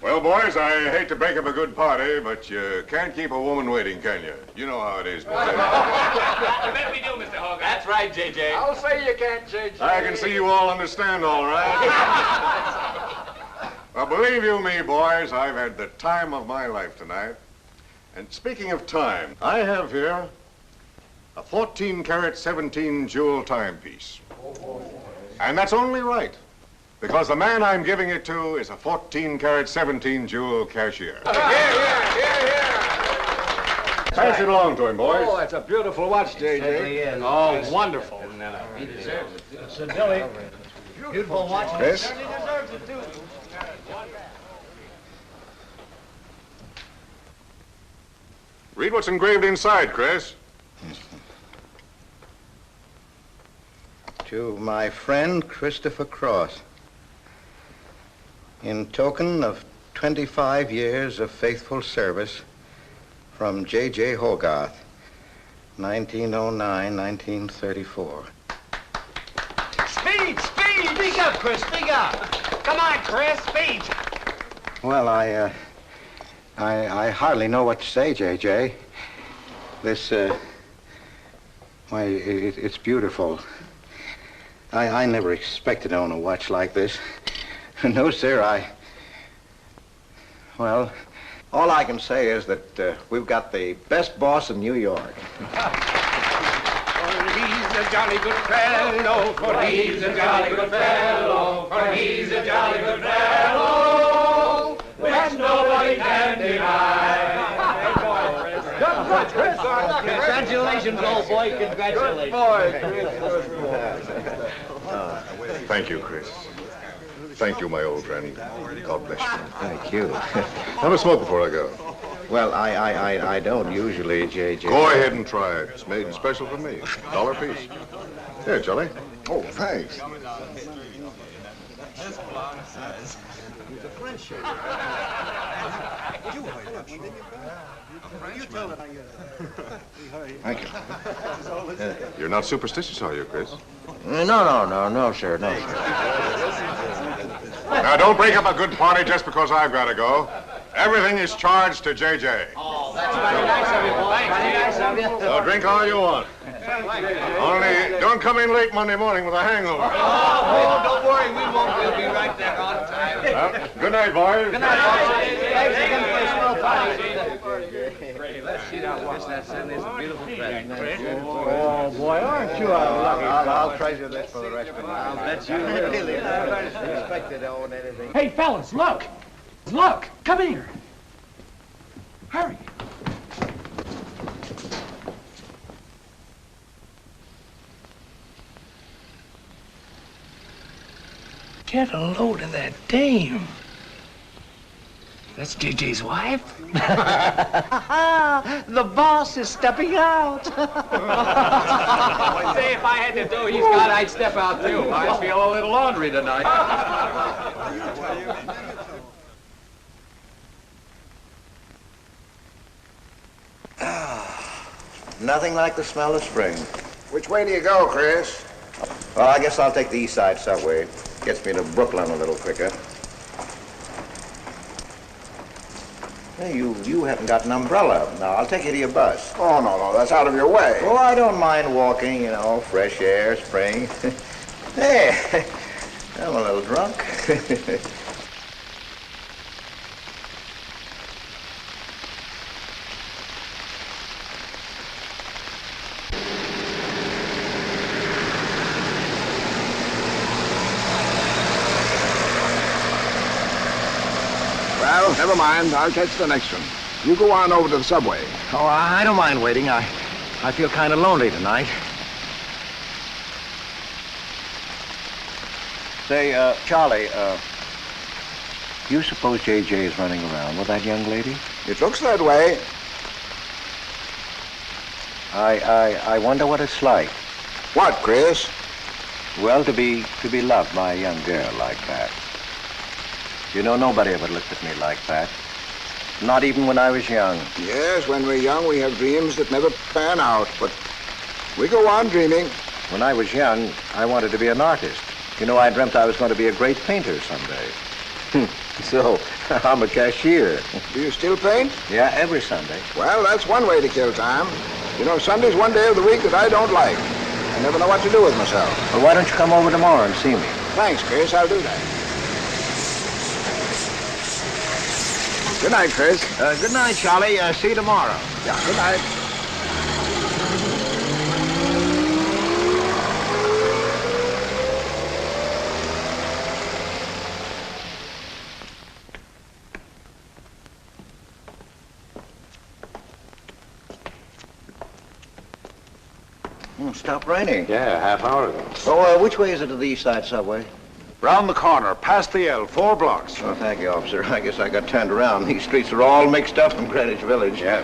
Well, boys, I hate to break up a good party, but you can't keep a woman waiting, can you? You know how it is, boys. You bet we do, Mr. Hogan. That's right, J.J. I'll say you can't, J.J. I can see you all understand, all right. Well, believe you me, boys, I've had the time of my life tonight. And speaking of time, I have here a 14-carat, 17-jewel timepiece. And that's only right, because the man I'm giving it to is a 14-carat, 17-jewel cashier. Pass it along to him, boys. Oh, that's a beautiful watch, J.J. Oh, wonderful. He deserves it. So, Billy, beautiful watch. Chris? He deserves it, too. Read what's engraved inside, Chris. To my friend Christopher Cross, in token of 25 years of faithful service, from J.J. Hogarth, 1909-1934. Speed! Speak up, Chris, speak up. Come on, Chris, speak. Well, I hardly know what to say, J.J. This, why, it's beautiful. I never expected to own a watch like this. No, sir, well, all I can say is that we've got the best boss in New York. For he's a jolly good fellow, for he's a jolly good fellow, for he's a jolly good fellow, which nobody can deny. Congratulations, old boy, congratulations. Thank you, Chris. Thank you, my old friend. God bless you. Thank you. Have a smoke before I go. Well, I don't usually, J.J. Go ahead and try it. It's made special for me. $1 a piece. Here, Charlie. Oh, thanks. Thank you. You're not superstitious, are you, Chris? No, sir, no, sir. Now, don't break up a good party just because I've got to go. Everything is charged to J.J. Oh, So drink all you want. Only don't come in late Monday morning with a hangover. Oh, don't worry, we won't. We'll be right there on time. Well, good night, boys. Good Let's see now what's that Sunday. It's a beautiful present. Oh, boy, aren't you a lucky I'll treasure this for the rest of my life. I'll bet you will. Really, I expected to own anything. Hey, fellas, look! Look! Come here! Hurry! Get a load of that dame. That's JJ's wife. The boss is stepping out. Say, if I had to do he's got, I'd step out too. I feel a little laundry tonight. Nothing like the smell of spring. Which way do you go, Chris? Well, I guess I'll take the East Side subway. Gets me to Brooklyn a little quicker. Hey, you haven't got an umbrella. Now, I'll take you to your bus. Oh, no, that's out of your way. Oh, I don't mind walking, you know, fresh air, spring. Hey, I'm a little drunk. Well, never mind. I'll catch the next one. You go on over to the subway. Oh, I don't mind waiting. I feel kind of lonely tonight. Say, Charlie, do you suppose JJ is running around with that young lady? It looks that way. I wonder what it's like. What, Chris? Well, to be loved by a young girl like that. You know, nobody ever looked at me like that. Not even when I was young. Yes, when we're young, we have dreams that never pan out, but we go on dreaming. When I was young, I wanted to be an artist. You know, I dreamt I was going to be a great painter someday. So, I'm a cashier. Do you still paint? Yeah, every Sunday. Well, that's one way to kill time. You know, Sunday's one day of the week that I don't like. I never know what to do with myself. Well, why don't you come over tomorrow and see me? Thanks, Chris. I'll do that. Good night, Chris. Good night, Charlie. See you tomorrow. Yeah, good night. Stopped raining. Yeah, half hour ago. Oh, which way is it to the East Side subway? Round the corner, past the L, 4 blocks. Oh, thank you, officer. I guess I got turned around. These streets are all mixed up in Greenwich Village. Yeah.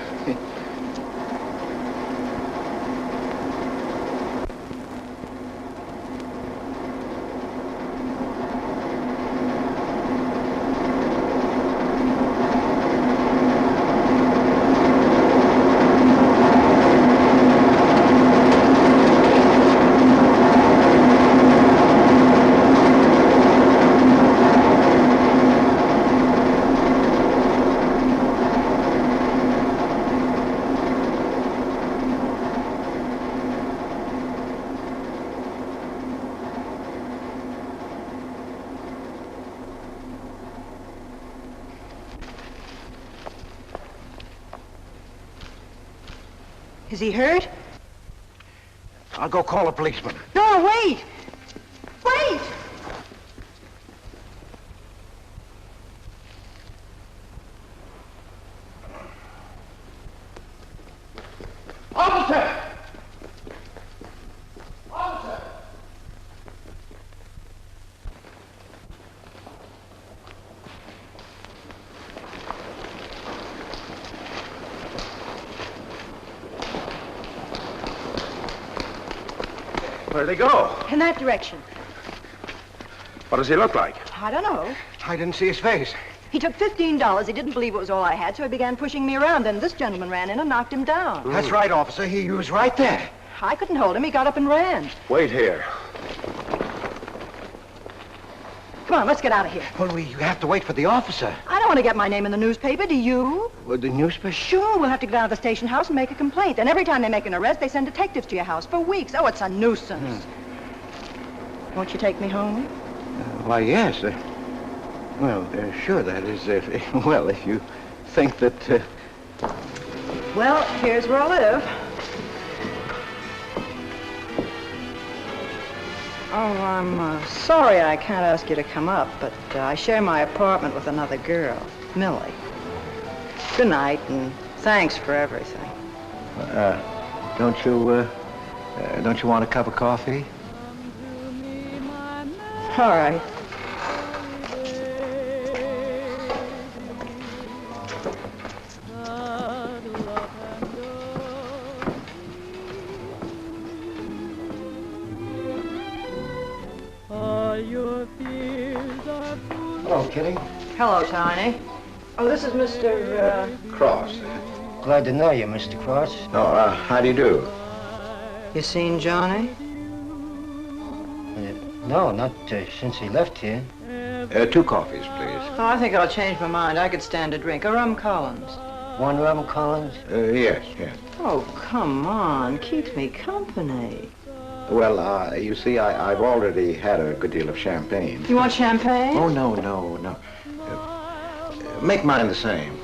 Is he hurt? I'll go call a policeman. No, wait! Wait! Officer! Officer! Where'd they go? In that direction. What does he look like? I don't know. I didn't see his face. He took $15. He didn't believe it was all I had, so he began pushing me around. Then this gentleman ran in and knocked him down. That's right, officer. He was right there. I couldn't hold him. He got up and ran. Wait here. Come on, let's get out of here. Well, we have to wait for the officer. I don't want to get my name in the newspaper, do you? Well, the newspaper? Sure, we'll have to go down to the station house and make a complaint. And every time they make an arrest, they send detectives to your house for weeks. Oh, it's a nuisance. Won't you take me home? Why, yes. Sure, that is, well, if you think that... Well, here's where I live. Oh, I'm sorry I can't ask you to come up, but I share my apartment with another girl, Millie. Good night, and thanks for everything. Don't you want a cup of coffee? All right. Hello, Kitty. Hello, Tiny. Oh, this is Mr. Cross. Glad to know you, Mr. Cross. Oh, how do you do? You seen Johnny? No, not since he left here. 2 coffees, please. Oh, I think I'll change my mind. I could stand a drink. A rum Collins. One rum Collins? Yes. Oh, come on. Keeps me company. Well, you see, I've already had a good deal of champagne. You want champagne? Oh, no. Make mine the same.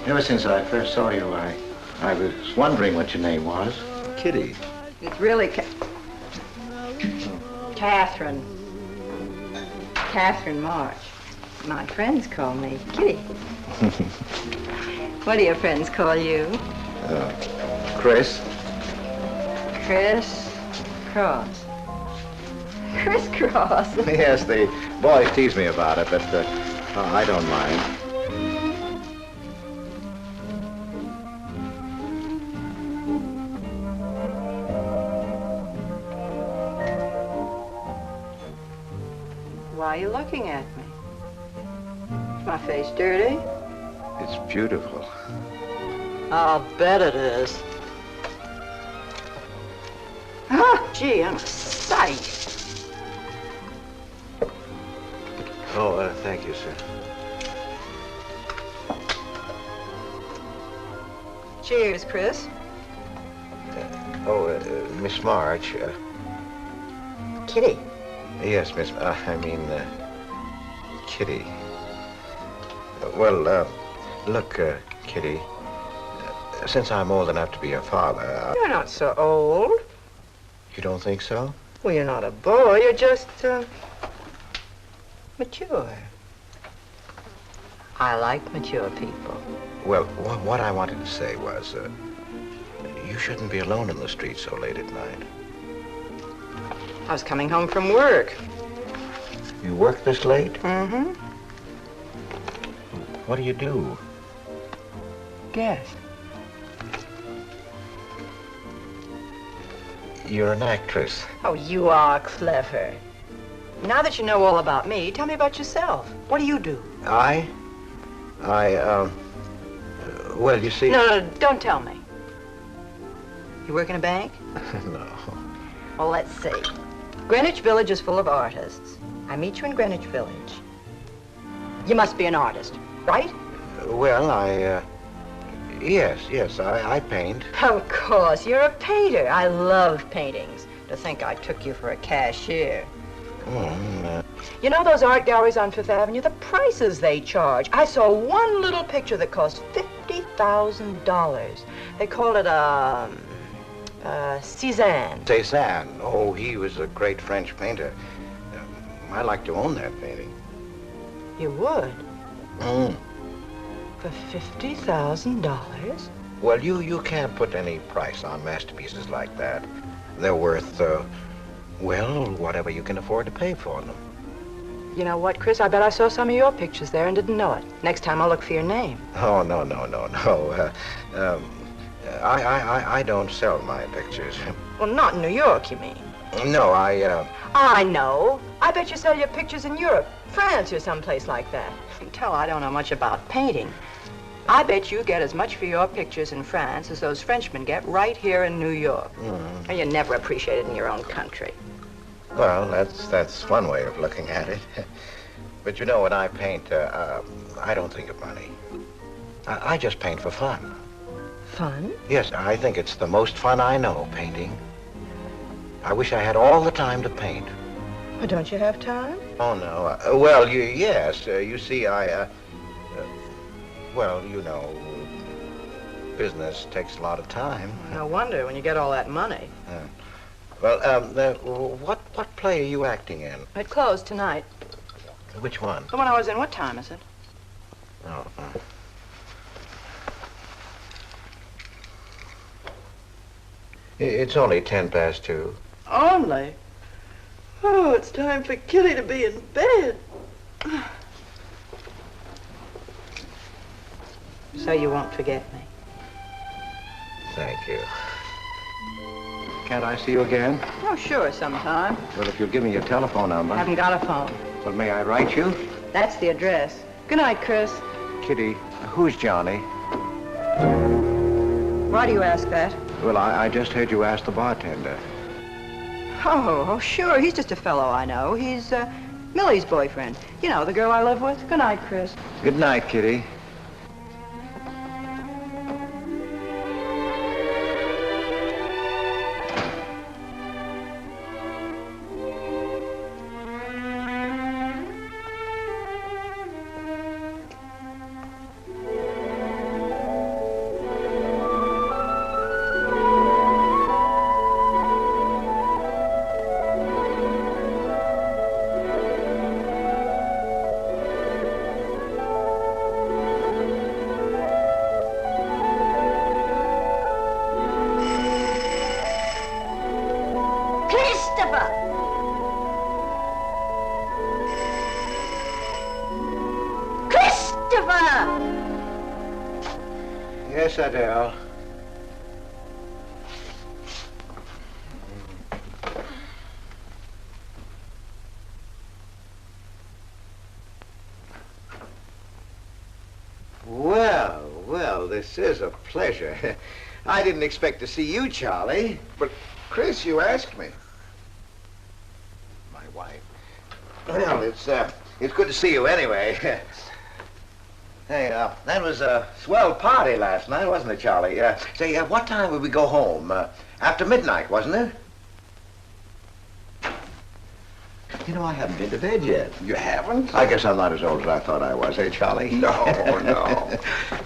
Ever since I first saw you, I was wondering what your name was. Kitty. It's really Catherine. Catherine March. My friends call me Kitty. What do your friends call you? Chris. Chris Cross. Chris Cross. Yes, the boys tease me about it, but I don't mind. Why are you looking at me? Is my face dirty? It's beautiful. I'll bet it is. Ah, gee, I'm a sight. Oh, thank you, sir. Cheers, Chris. Miss March. Kitty. Yes, Miss... Kitty. Look, Kitty. Since I'm old enough to be your father... You're not so old. You don't think so? Well, you're not a boy. You're just, mature. I like mature people. Well, what I wanted to say was, you shouldn't be alone in the street so late at night. I was coming home from work. You work this late? Mm-hmm. What do you do? Guess. You're an actress. Oh, you are clever. Now that you know all about me, tell me about yourself. What do you do? Well, you see... No, don't tell me. You work in a bank? No. Well, let's see. Greenwich Village is full of artists. I meet you in Greenwich Village. You must be an artist, right? Well, Yes, I paint. Of course, you're a painter. I love paintings. To think I took you for a cashier. You know those art galleries on Fifth Avenue? The prices they charge. I saw one little picture that cost $50,000. They call it Cézanne. Cézanne. Oh, he was a great French painter. I'd like to own that painting. You would? For $50,000? Well, you can't put any price on masterpieces like that. They're worth, whatever you can afford to pay for them. You know what, Chris? I bet I saw some of your pictures there and didn't know it. Next time I'll look for your name. Oh, no. I don't sell my pictures. Well, not in New York, you mean? No, I know. I bet you sell your pictures in Europe, France, or someplace like that. You can tell I don't know much about painting. I bet you get as much for your pictures in France as those Frenchmen get right here in New York. And you're never appreciated in your own country. Well, that's one way of looking at it. But you know, when I paint, I don't think of money. I just paint for fun. Fun? Yes, I think it's the most fun I know, painting. I wish I had all the time to paint. Well, don't you have time? Oh, no. Well, yes. You see, well, you know, business takes a lot of time. No wonder when you get all that money. Well, what play are you acting in? It closed tonight. Which one? The one I was in. What time is it? Oh, It's only 2:10. Only? Oh, it's time for Kitty to be in bed. So you won't forget me. Thank you. Can't I see you again? Oh, sure, sometime. Well, if you'll give me your telephone number. I haven't got a phone. Well, may I write you? That's the address. Good night, Chris. Kitty, who's Johnny? Why do you ask that? Well, I just heard you ask the bartender. Oh, sure. He's just a fellow I know. He's Millie's boyfriend. You know, the girl I live with. Good night, Chris. Good night, Kitty. Yes, Adele. Well, this is a pleasure. I didn't expect to see you, Charlie. But, Chris, you asked me. My wife. Well, it's good to see you anyway. Hey, that was a swell party last night, wasn't it, Charlie? Say, what time would we go home? After midnight, wasn't it? You know, I haven't been to bed yet. You haven't? I guess I'm not as old as I thought I was, eh, Charlie? No, no.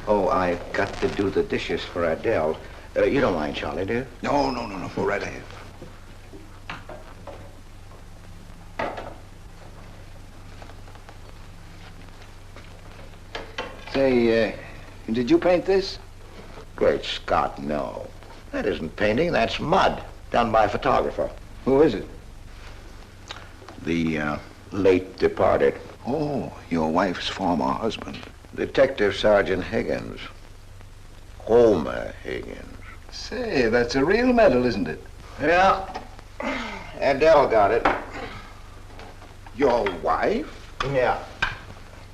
Oh, I've got to do the dishes for Adele. You don't mind, Charlie, do you? No. Go right ahead. Say, did you paint this? Great Scott, no. That isn't painting, that's mud, done by a photographer. Who is it? The late departed Oh, your wife's former husband. Detective Sergeant Higgins. Homer Higgins. Say, that's a real medal, isn't it? Yeah. Adele got it. Your wife? Yeah.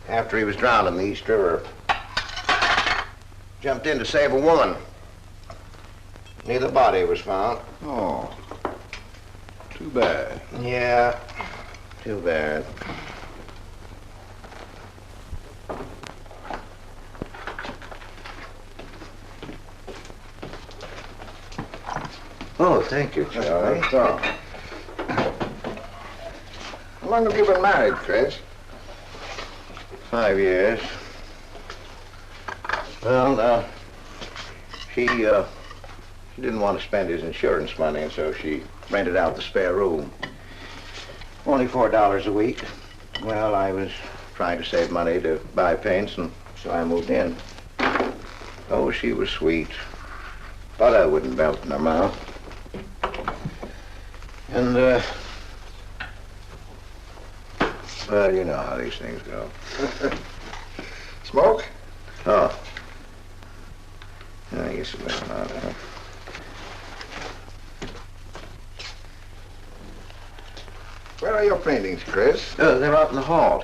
After he was drowned in the East River. Jumped in to save a woman. Neither body was found. Oh, too bad. Yeah, too bad. Oh, thank you, Charlie. That's all. How long have you been married, Chris? 5 years. Well, she didn't want to spend his insurance money, and so she rented out the spare room. Only $4 a week. Well, I was trying to save money to buy paints, and so I moved in. Oh, she was sweet. Butter wouldn't melt in her mouth. And, well, you know how these things go. Smoke? Oh. I guess it doesn't matter. Where are your paintings, Chris? They're out in the hall.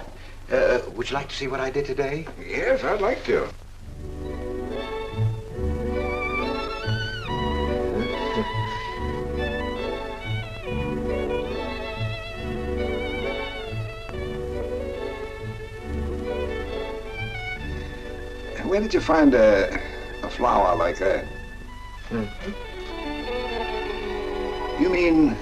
Would you like to see what I did today? Yes, I'd like to. where did you find a flower like that? You mean,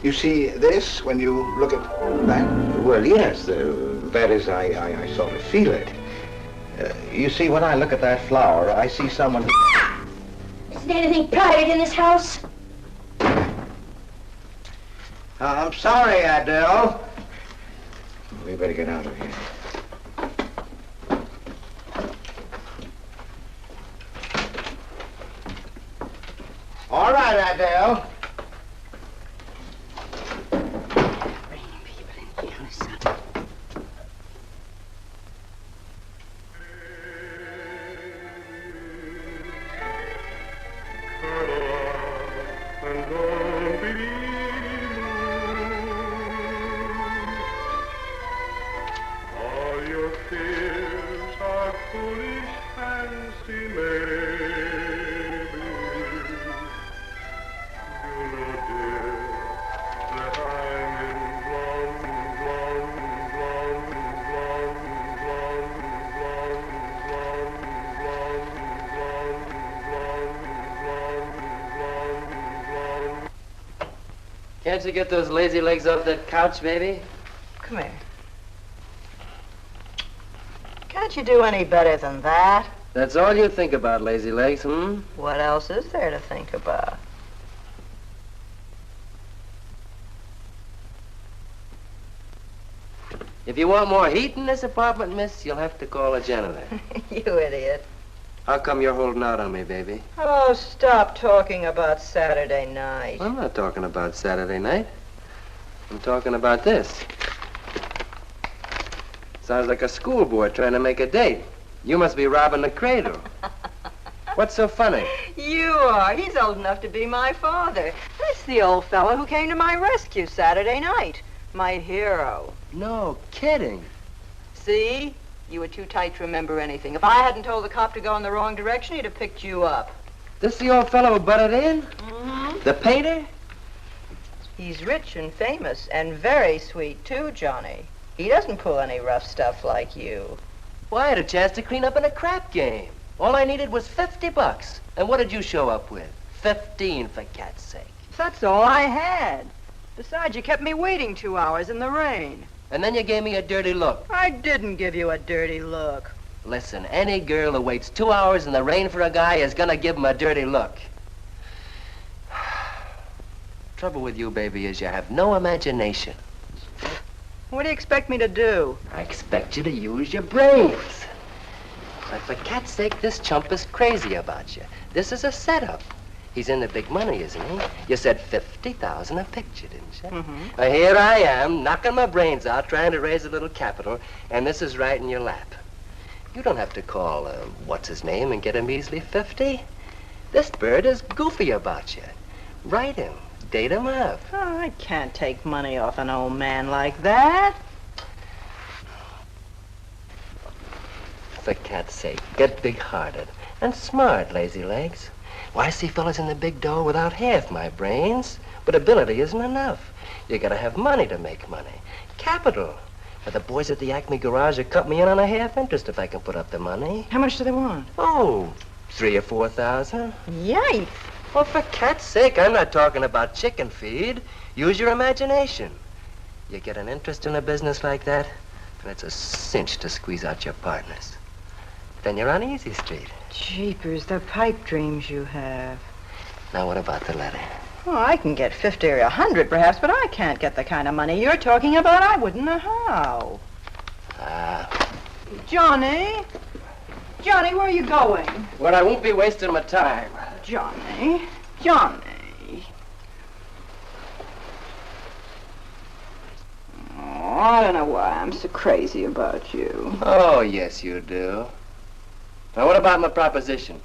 you see this when you look at that? Well, yes, that is, I sort of feel it. You see, when I look at that flower, I see someone... Isn't anything private in this house? I'm sorry, Adele. We better get out of here. All right, Adele. Can't you get those lazy legs off that couch, baby? Come here. Can't you do any better than that? That's all you think about, lazy legs, hmm? What else is there to think about? If you want more heat in this apartment, miss, you'll have to call a janitor. You idiot. How come you're holding out on me, baby? Oh, stop talking about Saturday night. I'm not talking about Saturday night. I'm talking about this. Sounds like a schoolboy trying to make a date. You must be robbing the cradle. What's so funny? You are. He's old enough to be my father. That's the old fellow who came to my rescue Saturday night. My hero. No kidding. See? You were too tight to remember anything. If I hadn't told the cop to go in the wrong direction, he'd have picked you up. This the old fellow who butted in? Mm-hmm. The painter? He's rich and famous and very sweet, too, Johnny. He doesn't pull any rough stuff like you. Well, I had a chance to clean up in a crap game. All I needed was $50. And what did you show up with? 15, for cat's sake. That's all I had. Besides, you kept me waiting 2 hours in the rain. And then you gave me a dirty look. I didn't give you a dirty look. Listen, any girl who waits 2 hours in the rain for a guy is gonna give him a dirty look. Trouble with you, baby, is you have no imagination. What do you expect me to do? I expect you to use your brains. But for cat's sake, this chump is crazy about you. This is a setup. He's in the big money, isn't he? You said 50,000 a picture, didn't you? Mm-hmm. Well, here I am, knocking my brains out, trying to raise a little capital, and this is right in your lap. You don't have to call, what's-his-name and get him easily 50. This bird is goofy about you. Write him. Date him up. Oh, I can't take money off an old man like that. For cat's sake, get big-hearted and smart, lazy legs. Why, I see fellas in the big dough without half my brains, but ability isn't enough. You gotta have money to make money. Capital. Now, the boys at the Acme garage will cut me in on a half interest if I can put up the money. How much do they want? Oh, 3,000 or 4,000. Yikes. Well, for cat's sake, I'm not talking about chicken feed. Use your imagination. You get an interest in a business like that, and it's a cinch to squeeze out your partners. Then you're on Easy Street. Jeepers, the pipe dreams you have. Now, what about the letter? Oh, I can get 50 or 100 perhaps, but I can't get the kind of money you're talking about. I wouldn't know how. Johnny? Johnny, where are you going? Well, I won't be wasting my time. Johnny? Johnny? Oh, I don't know why I'm so crazy about you. Oh, yes, you do. Now, what about my proposition?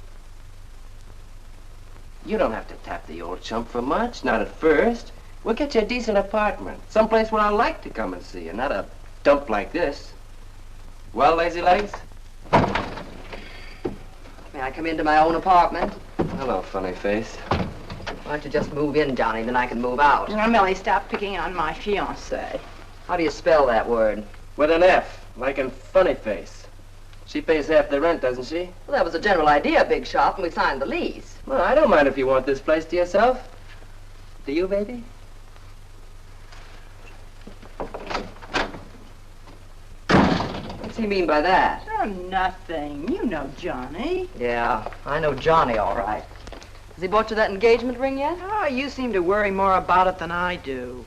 You don't have to tap the old chump for much, not at first. We'll get you a decent apartment, someplace where I like to come and see you, not a dump like this. Well, lazy legs? May I come into my own apartment? Hello, funny face. Why don't you just move in, Johnny, then I can move out. Now, Millie, stop picking on my fiancé. How do you spell that word? With an F, like in funny face. She pays half the rent, doesn't she? Well, that was the general idea, Big Shot, when we signed the lease. Well, I don't mind if you want this place to yourself. Do you, baby? What's he mean by that? Oh, nothing. You know Johnny. Yeah, I know Johnny all right. Has he bought you that engagement ring yet? Oh, you seem to worry more about it than I do.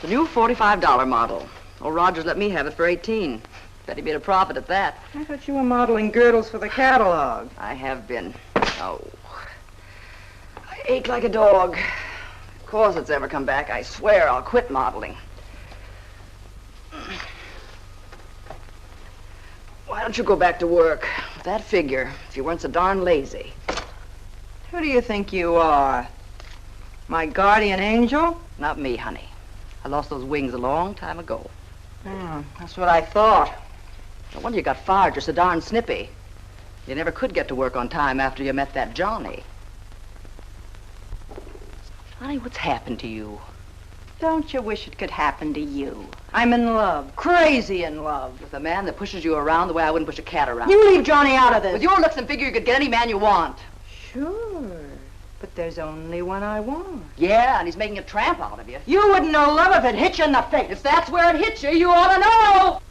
The new $45 model. Old Rogers let me have it for $18. Bet he made a profit at that. I thought you were modeling girdles for the catalog. I have been. Oh. I ache like a dog. If corsets ever come back, I swear I'll quit modeling. Why don't you go back to work? With that figure, if you weren't so darn lazy. Who do you think you are? My guardian angel? Not me, honey. I lost those wings a long time ago. Oh, that's what I thought. No wonder you got fired. You're so darn snippy. You never could get to work on time after you met that Johnny. Honey, what's happened to you? Don't you wish it could happen to you? I'm in love. Crazy in love. With a man that pushes you around the way I wouldn't push a cat around. You leave Johnny out of this. With your looks and figure, you could get any man you want. Sure. But there's only one I want. Yeah, and he's making a tramp out of you. You wouldn't know love if it hit you in the face. If that's where it hits you, you ought to know.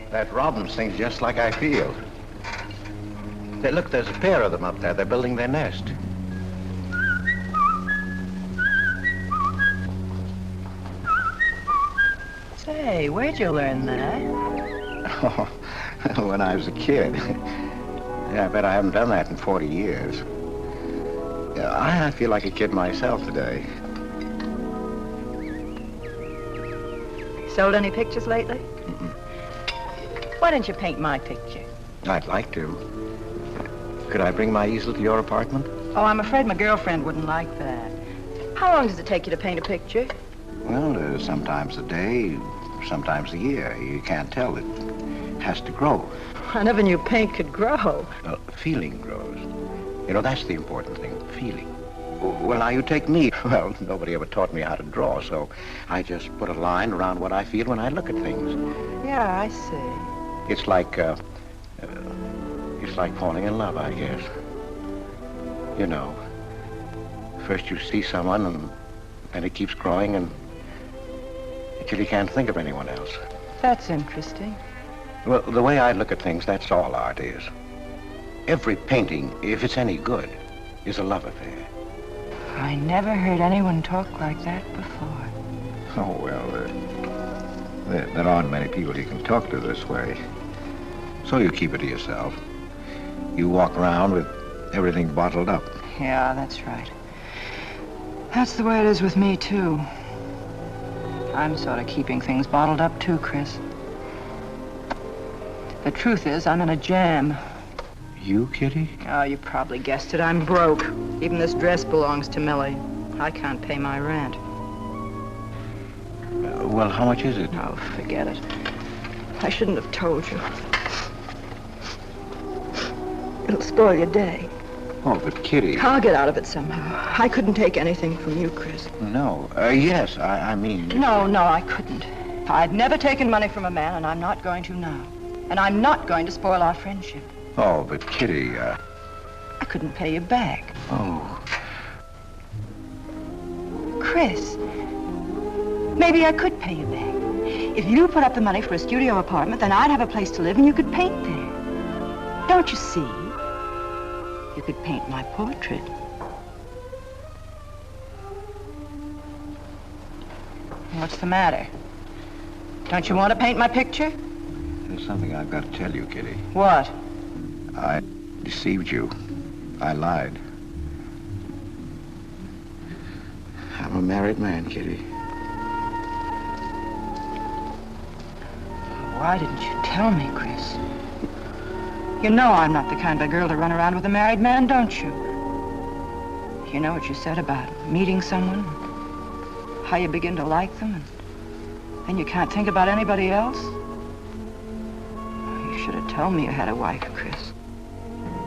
That robin sings just like I feel. Look, there's a pair of them up there. They're building their nest. Say, where'd you learn that? Oh, when I was a kid. Yeah, I bet I haven't done that in 40 years. Yeah, I feel like a kid myself today. Sold any pictures lately? Why don't you paint my picture? I'd like to. Could I bring my easel to your apartment? Oh, I'm afraid my girlfriend wouldn't like that. How long does it take you to paint a picture? Well, sometimes a day, sometimes a year. You can't tell. It has to grow. I never knew paint could grow. Feeling grows. You know, that's the important thing, feeling. Well, now you take me. Well, nobody ever taught me how to draw, so I just put a line around what I feel when I look at things. Yeah, I see. It's like falling in love, I guess. You know, first you see someone and then it keeps growing until you can't think of anyone else. That's interesting. Well, the way I look at things, that's all art is. Every painting, if it's any good, is a love affair. I never heard anyone talk like that before. Oh, well, there aren't many people you can talk to this way. So you keep it to yourself. You walk around with everything bottled up. Yeah, that's right. That's the way it is with me, too. I'm sort of keeping things bottled up, too, Chris. The truth is, I'm in a jam. You, Kitty? Oh, you probably guessed it. I'm broke. Even this dress belongs to Millie. I can't pay my rent. Well, how much is it? Oh, forget it. I shouldn't have told you. It'll spoil your day. Oh, but Kitty... I'll get out of it somehow. I couldn't take anything from you, Chris. No. Yes, I mean... No, I couldn't. I've never taken money from a man, and I'm not going to now. And I'm not going to spoil our friendship. Oh, but Kitty, I couldn't pay you back. Oh. Chris, maybe I could pay you back. If you put up the money for a studio apartment, then I'd have a place to live and you could paint there. Don't you see? You could paint my portrait. What's the matter? Don't you want to paint my picture? There's something I've got to tell you, Kitty. What? I deceived you. I lied. I'm a married man, Kitty. Why didn't you tell me, Chris? You know I'm not the kind of girl to run around with a married man, don't you? You know what you said about meeting someone, how you begin to like them, and then you can't think about anybody else? You should have told me you had a wife, Chris.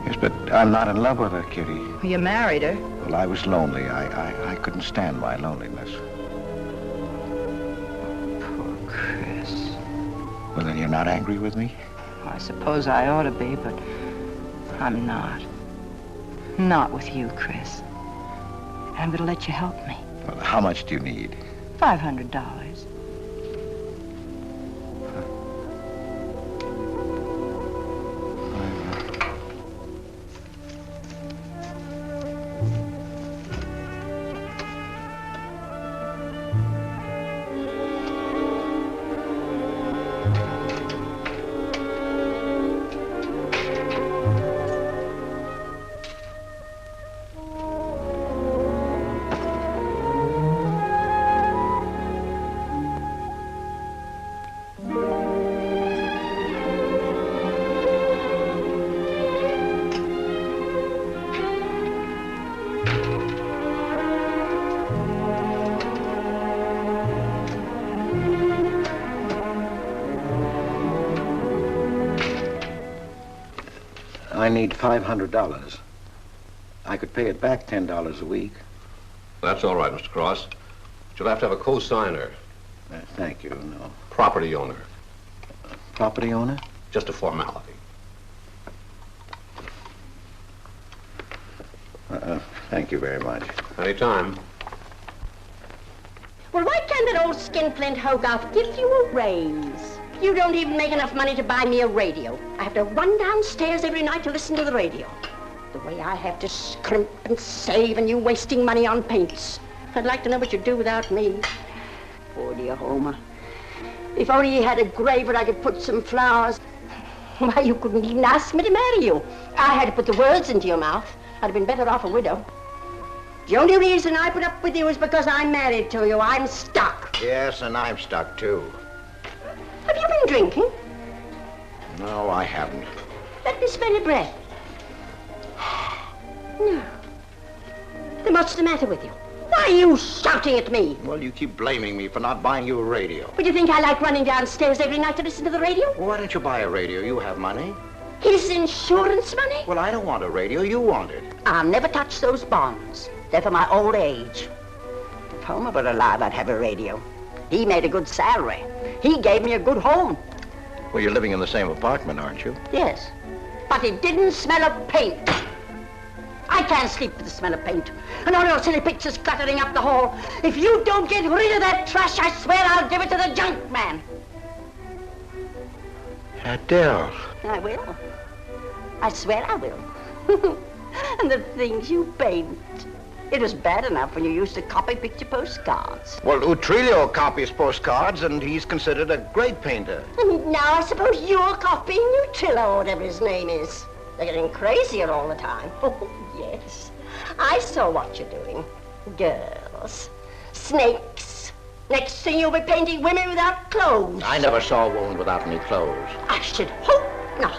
Yes, but I'm not in love with her, Kitty. You married her. Well, I was lonely. I couldn't stand my loneliness. Poor Chris. Well, then you're not angry with me? I suppose I ought to be, but I'm not. Not with you, Chris. And I'm gonna let you help me. Well, how much do you need? $500. I need $500. I could pay it back $10 a week. That's all right, Mr. Cross. But you'll have to have a co-signer. Thank you, no. Property owner. Property owner? Just a formality. Thank you very much. Anytime. Well, why can't that old skinflint Hogarth give you a raise? You don't even make enough money to buy me a radio. I have to run downstairs every night to listen to the radio. The way I have to scrimp and save and you wasting money on paints. I'd like to know what you'd do without me. Poor dear Homer. If only he had a grave where I could put some flowers. Why, you couldn't even ask me to marry you. I had to put the words into your mouth. I'd have been better off a widow. The only reason I put up with you is because I'm married to you. I'm stuck. Yes, and I'm stuck, too. Have you been drinking? No, I haven't. Let me smell your breath. No. Then what's the matter with you? Why are you shouting at me? Well, you keep blaming me for not buying you a radio. But you think I like running downstairs every night to listen to the radio? Well, why don't you buy a radio? You have money. His insurance money? Well, I don't want a radio. You want it. I'll never touch those bonds. They're for my old age. If Homer were alive, I'd have a radio. He made a good salary. He gave me a good home. Well, you're living in the same apartment, aren't you? Yes, but it didn't smell of paint. I can't sleep with the smell of paint. And all your silly pictures cluttering up the hall. If you don't get rid of that trash, I swear I'll give it to the junk man. Adele. I will. I swear I will. And the things you paint. It was bad enough when you used to copy picture postcards. Well, Utrillo copies postcards, and he's considered a great painter. And now I suppose you're copying Utrillo, or whatever his name is. They're getting crazier all the time. Oh, yes. I saw what you're doing. Girls. Snakes. Next thing you'll be painting women without clothes. I never saw a woman without any clothes. I should hope not.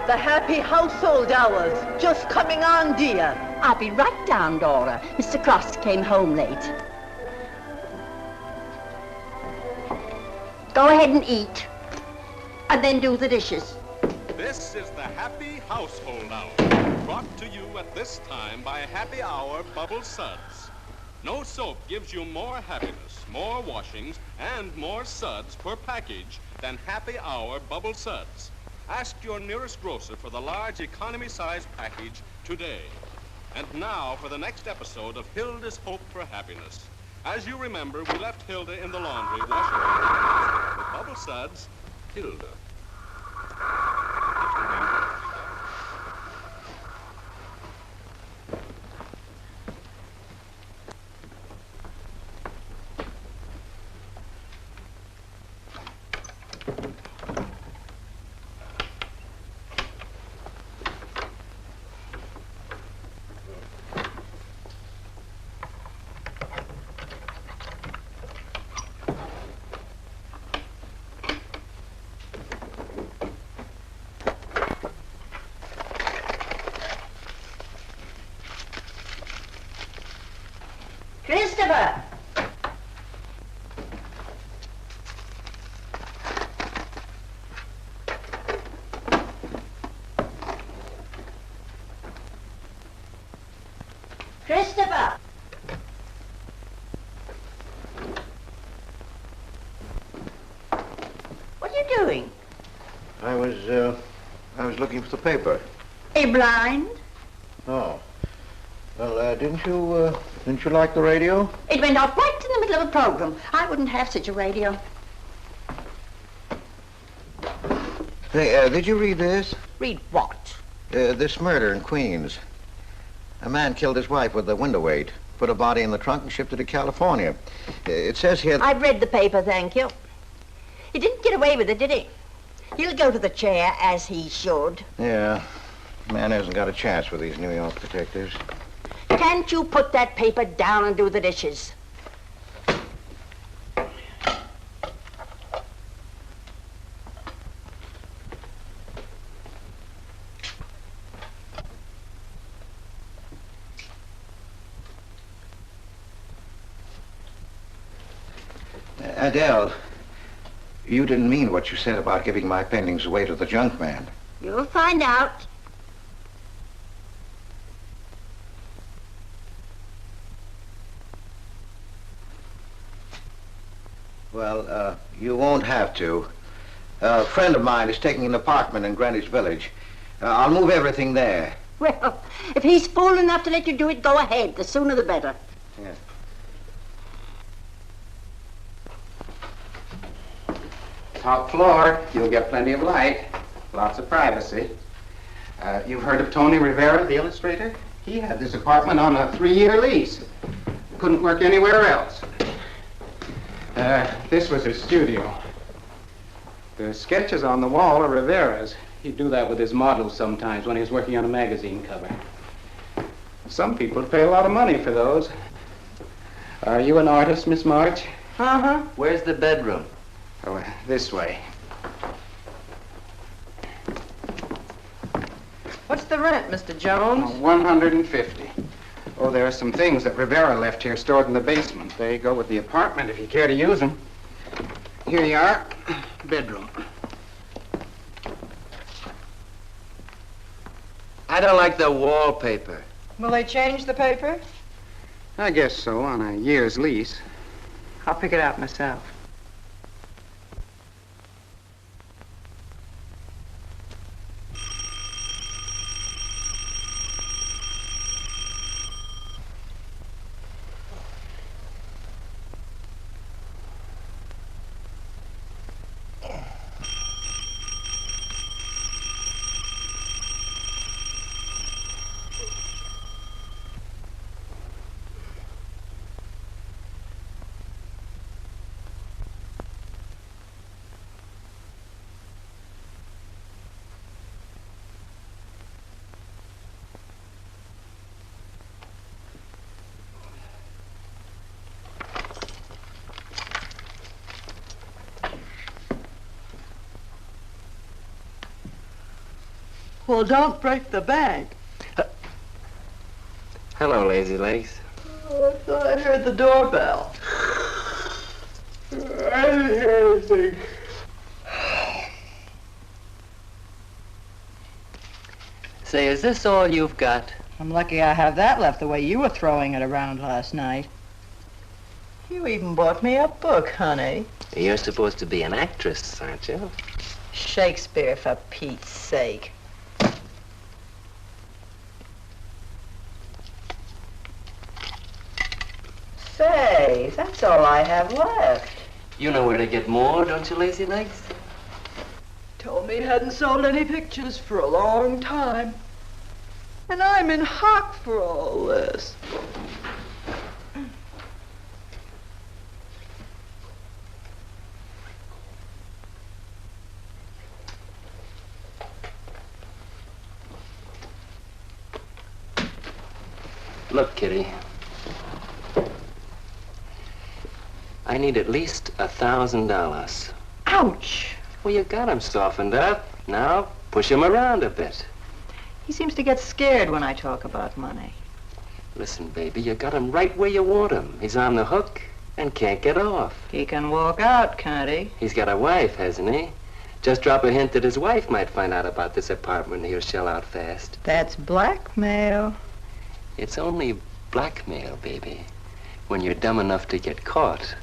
The happy household hours just coming on, dear. I'll be right down, Dora. Mr. Cross came home late. Go ahead and eat. And then do the dishes. This is the Happy Household Hour, brought to you at this time by Happy Hour Bubble Suds. No soap gives you more happiness, more washings, and more suds per package than Happy Hour Bubble Suds. Ask your nearest grocer for the large economy-size package today. And now for the next episode of Hilda's Hope for Happiness. As you remember, we left Hilda in the laundry washing her hands. With Bubble Suds, Hilda. Christopher! Christopher! What are you doing? I was looking for the paper. Are you blind? Oh. Well, didn't you like the radio? It went off right in the middle of a program. I wouldn't have such a radio. Hey, did you read this? Read what? This murder in Queens. A man killed his wife with a window weight, put a body in the trunk and shipped it to California. It says here... I've read the paper, thank you. He didn't get away with it, did he? He'll go to the chair, as he should. Yeah. Man hasn't got a chance with these New York detectives. Can't you put that paper down and do the dishes? Adele, you didn't mean what you said about giving my paintings away to the junk man. You'll find out. Well, you won't have to. A friend of mine is taking an apartment in Greenwich Village. I'll move everything there. Well, if he's fool enough to let you do it, go ahead. The sooner the better. Yeah. Top floor, you'll get plenty of light, lots of privacy. You've heard of Tony Rivera, the illustrator? He had this apartment on a 3-year lease. Couldn't work anywhere else. This was his studio. The sketches on the wall are Rivera's. He'd do that with his models sometimes when he was working on a magazine cover. Some people pay a lot of money for those. Are you an artist, Miss March? Uh-huh. Where's the bedroom? Oh, this way. What's the rent, Mr. Jones? $150. Oh, there are some things that Rivera left here stored in the basement. They go with the apartment if you care to use them. Here you are. Bedroom. I don't like the wallpaper. Will they change the paper? I guess so, on a year's lease. I'll pick it out myself. Well, don't break the bank. Hello, Lazy Legs. Oh, I thought I heard the doorbell. I didn't hear anything. Say, is this all you've got? I'm lucky I have that left the way you were throwing it around last night. You even bought me a book, honey. You're supposed to be an actress, aren't you? Shakespeare, for Pete's sake. Say, that's all I have left. You know where to get more, don't you, Lazy Legs? Told me he hadn't sold any pictures for a long time. And I'm in hock for all this. Look, Kitty. I need at least $1,000. Ouch! Well, you got him softened up. Now, push him around a bit. He seems to get scared when I talk about money. Listen, baby, you got him right where you want him. He's on the hook and can't get off. He can walk out, can't he? He's got a wife, hasn't he? Just drop a hint that his wife might find out about this apartment and he'll shell out fast. That's blackmail. It's only blackmail, baby, when you're dumb enough to get caught.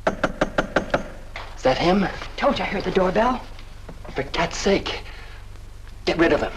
Is that him? Told you I heard the doorbell. For God's sake, get rid of him.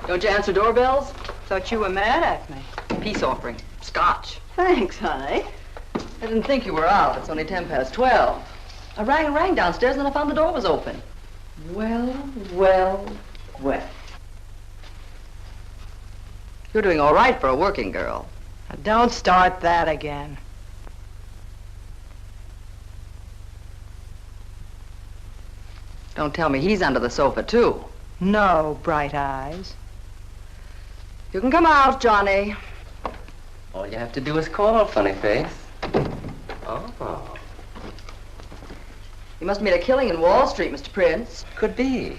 Don't you answer doorbells? Thought you were mad at me. Peace offering. Scotch. Thanks, honey. I didn't think you were out. It's only 12:10. I rang and rang downstairs, and then I found the door was open. Well. You're doing all right for a working girl. Now, don't start that again. Don't tell me he's under the sofa, too. No, Bright Eyes. You can come out, Johnny. All you have to do is call, funny face. Oh. You must have made a killing in Wall Street, Mr. Prince. Could be.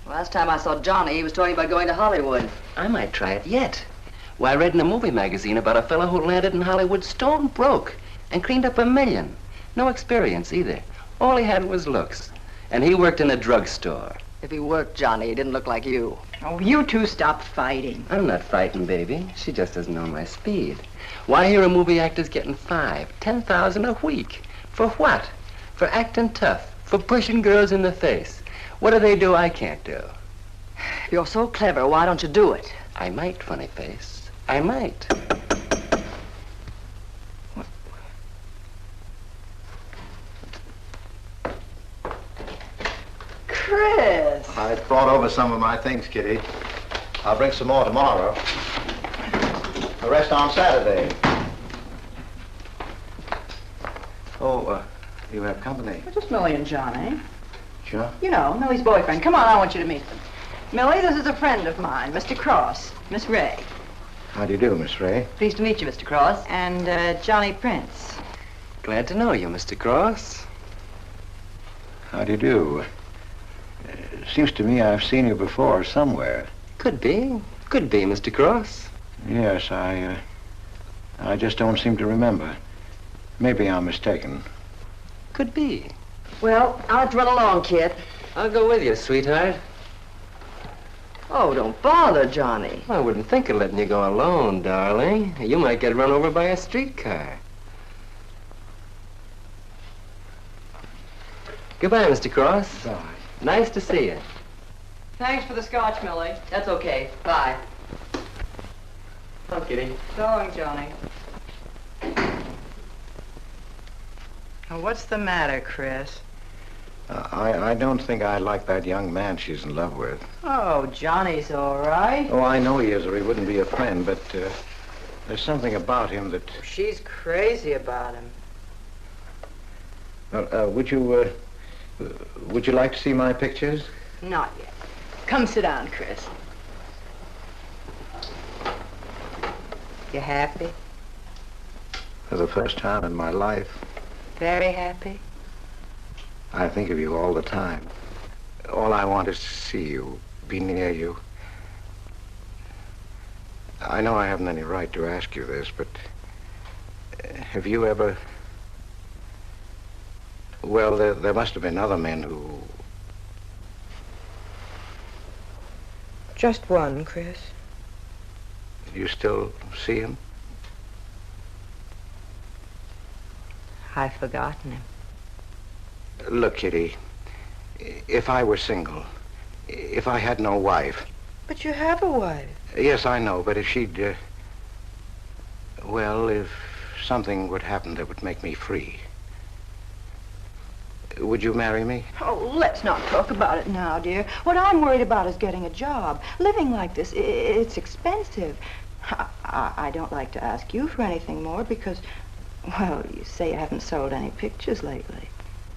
Last time I saw Johnny, he was talking about going to Hollywood. I might try it yet. Well, I read in a movie magazine about a fellow who landed in Hollywood stone broke and cleaned up $1 million. No experience either. All he had was looks. And he worked in a drugstore. If he worked, Johnny, he didn't look like you. Oh, you two stop fighting. I'm not frightened, baby. She just doesn't know my speed. Why, here a movie actor's getting $5,000, $10,000 a week. For what? For acting tough. For pushing girls in the face. What do they do I can't do? If you're so clever, why don't you do it? I might, funny face. I might. Chris! I brought over some of my things, Kitty. I'll bring some more tomorrow. The rest on Saturday. Oh, you have company. Just Millie and Johnny. Sure. You know, Millie's boyfriend. Come on, I want you to meet them. Millie, this is a friend of mine, Mr. Cross, Miss Ray. How do you do, Miss Ray? Pleased to meet you, Mr. Cross. And Johnny Prince. Glad to know you, Mr. Cross. How do you do? Seems to me I've seen you before somewhere. Could be, Mr. Cross. Yes, I just don't seem to remember. Maybe I'm mistaken. Could be. Well, I'll have to run along, kid. I'll go with you, sweetheart. Oh, don't bother, Johnny. I wouldn't think of letting you go alone, darling. You might get run over by a streetcar. Goodbye, Mr. Cross. Bye. Nice to see you. Thanks for the scotch, Millie. That's okay. Bye. Oh, Kitty. So long, Johnny. Now, what's the matter, Chris? I don't think I like that young man she's in love with. Oh, Johnny's all right. Oh, I know he is, or he wouldn't be a friend, but there's something about him that... She's crazy about him. Would you like to see my pictures? Not yet. Come sit down, Chris. You happy? For the first time in my life. Very happy? I think of you all the time. All I want is to see you, be near you. I know I haven't any right to ask you this, but have you ever... Well, there must have been other men who... Just one, Chris. You still see him? I've forgotten him. Look, Kitty, if I were single, if I had no wife... But you have a wife. Yes, I know, but if she'd... well, if something would happen that would make me free... Would you marry me? Oh, let's not talk about it now, dear. What I'm worried about is getting a job. Living like this, it's expensive. I don't like to ask you for anything more because, well, you say you haven't sold any pictures lately.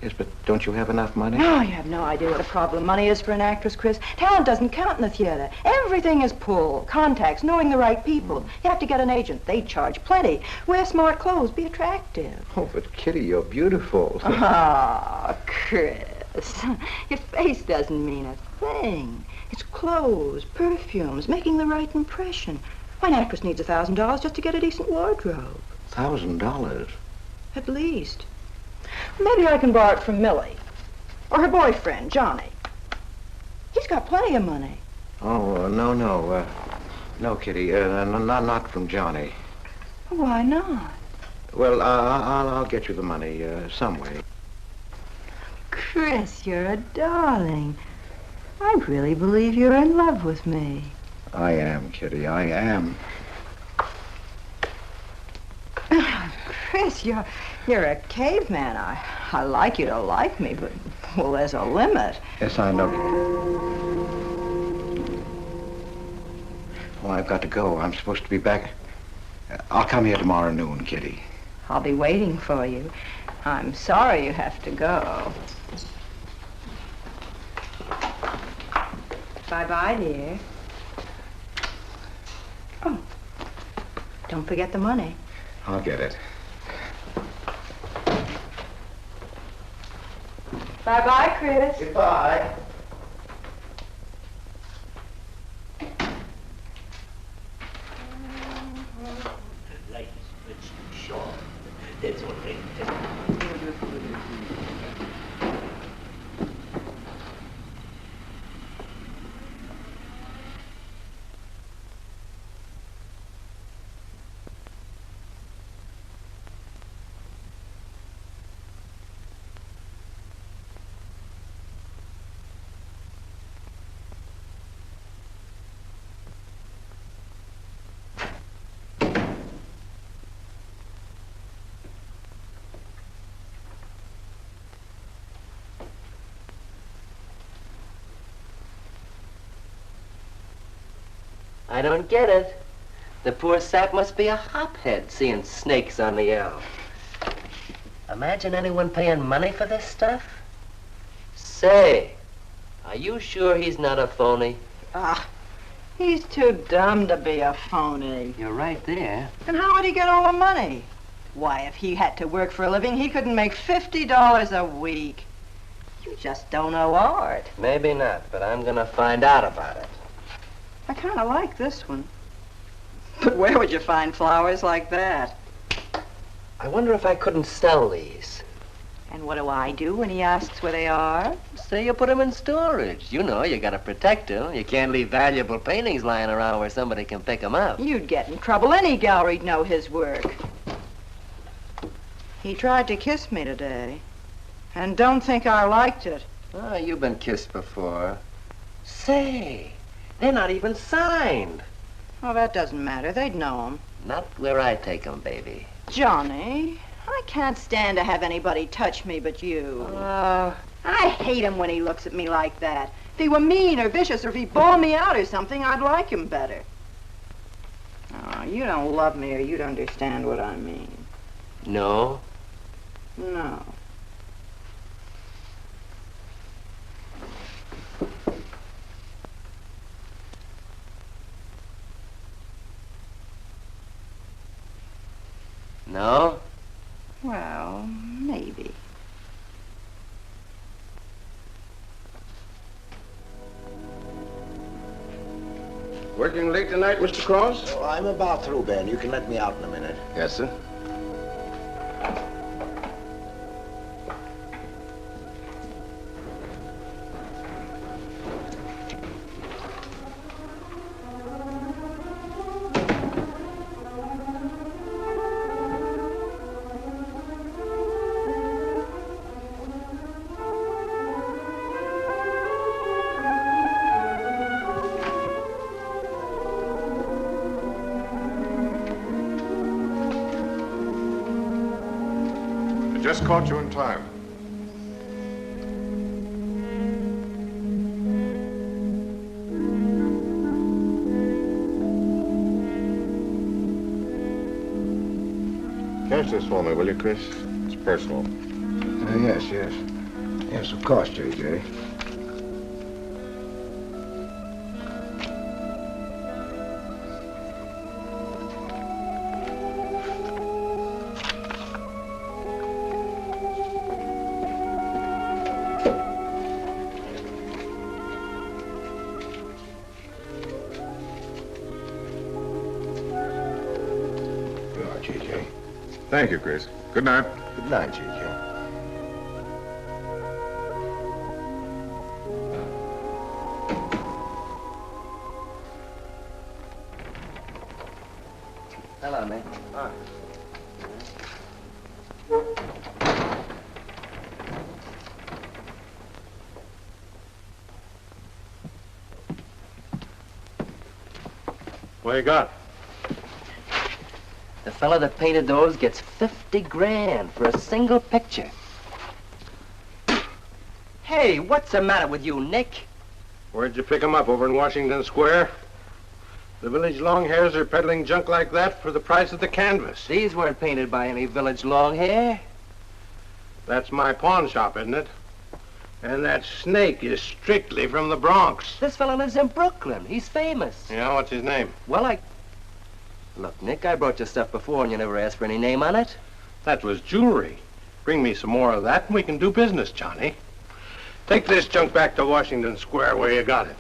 Yes, but don't you have enough money? No, you have no idea what a problem money is for an actress, Chris. Talent doesn't count in the theater. Everything is pull, contacts, knowing the right people. You have to get an agent. They charge plenty. Wear smart clothes. Be attractive. Oh, but Kitty, you're beautiful. Ah, Chris. Your face doesn't mean a thing. It's clothes, perfumes, making the right impression. Why, an actress needs $1,000 just to get a decent wardrobe. $1,000? At least. Maybe I can borrow it from Millie. Or her boyfriend, Johnny. He's got plenty of money. Oh, no. No, Kitty. Not from Johnny. Why not? Well, I'll get you the money some way. Chris, you're a darling. I really believe you're in love with me. I am, Kitty. I am. Chris, you're a caveman. I like you to like me, but, well, there's a limit. Yes, I know. Well, I've got to go. I'm supposed to be back. I'll come here tomorrow noon, Kitty. I'll be waiting for you. I'm sorry you have to go. Bye-bye, dear. Oh, don't forget the money. I'll get it. Bye-bye, Chris. Goodbye. The light is too short. That's all right. I don't get it. The poor sap must be a hophead seeing snakes on the L. Imagine anyone paying money for this stuff. Say, are you sure he's not a phony? Ah, he's too dumb to be a phony. You're right there. And how would he get all the money? Why, if he had to work for a living, he couldn't make $50 a week. You just don't know art. Maybe not, but I'm gonna find out about it. I kind of like this one. But where would you find flowers like that? I wonder if I couldn't sell these. And what do I do when he asks where they are? Say you put them in storage. You know, you gotta protect them. You can't leave valuable paintings lying around where somebody can pick them up. You'd get in trouble. Any gallery'd know his work. He tried to kiss me today. And don't think I liked it. Oh, you've been kissed before. Say, they're not even signed. Oh, that doesn't matter. They'd know him. Not where I take them, baby. Johnny, I can't stand to have anybody touch me but you. I hate him when he looks at me like that. If he were mean or vicious or if he bawled me out or something, I'd like him better. Oh, you don't love me or you'd understand what I mean. No? No. No? Well, maybe. Working late tonight, Mr. Cross? Oh, I'm about through, Ben. You can let me out in a minute. Yes, sir. Just caught you in time. Cash this for me, will you, Chris? It's personal. Yes. Yes, of course, J.J. Thank you, Chris. Good night. Good night, J.J. Hello, mate. Hi. What you got? The fella that painted those gets 50 grand for a single picture. Hey, what's the matter with you, Nick? Where'd you pick 'em up? Over in Washington Square? The village long hairs are peddling junk like that for the price of the canvas. These weren't painted by any village long hair. That's my pawn shop, isn't it? And that snake is strictly from the Bronx. This fella lives in Brooklyn. He's famous. Yeah, what's his name? Well, Look, Nick, I brought you stuff before and you never asked for any name on it. That was jewelry. Bring me some more of that and we can do business, Johnny. Take this junk back to Washington Square where you got it.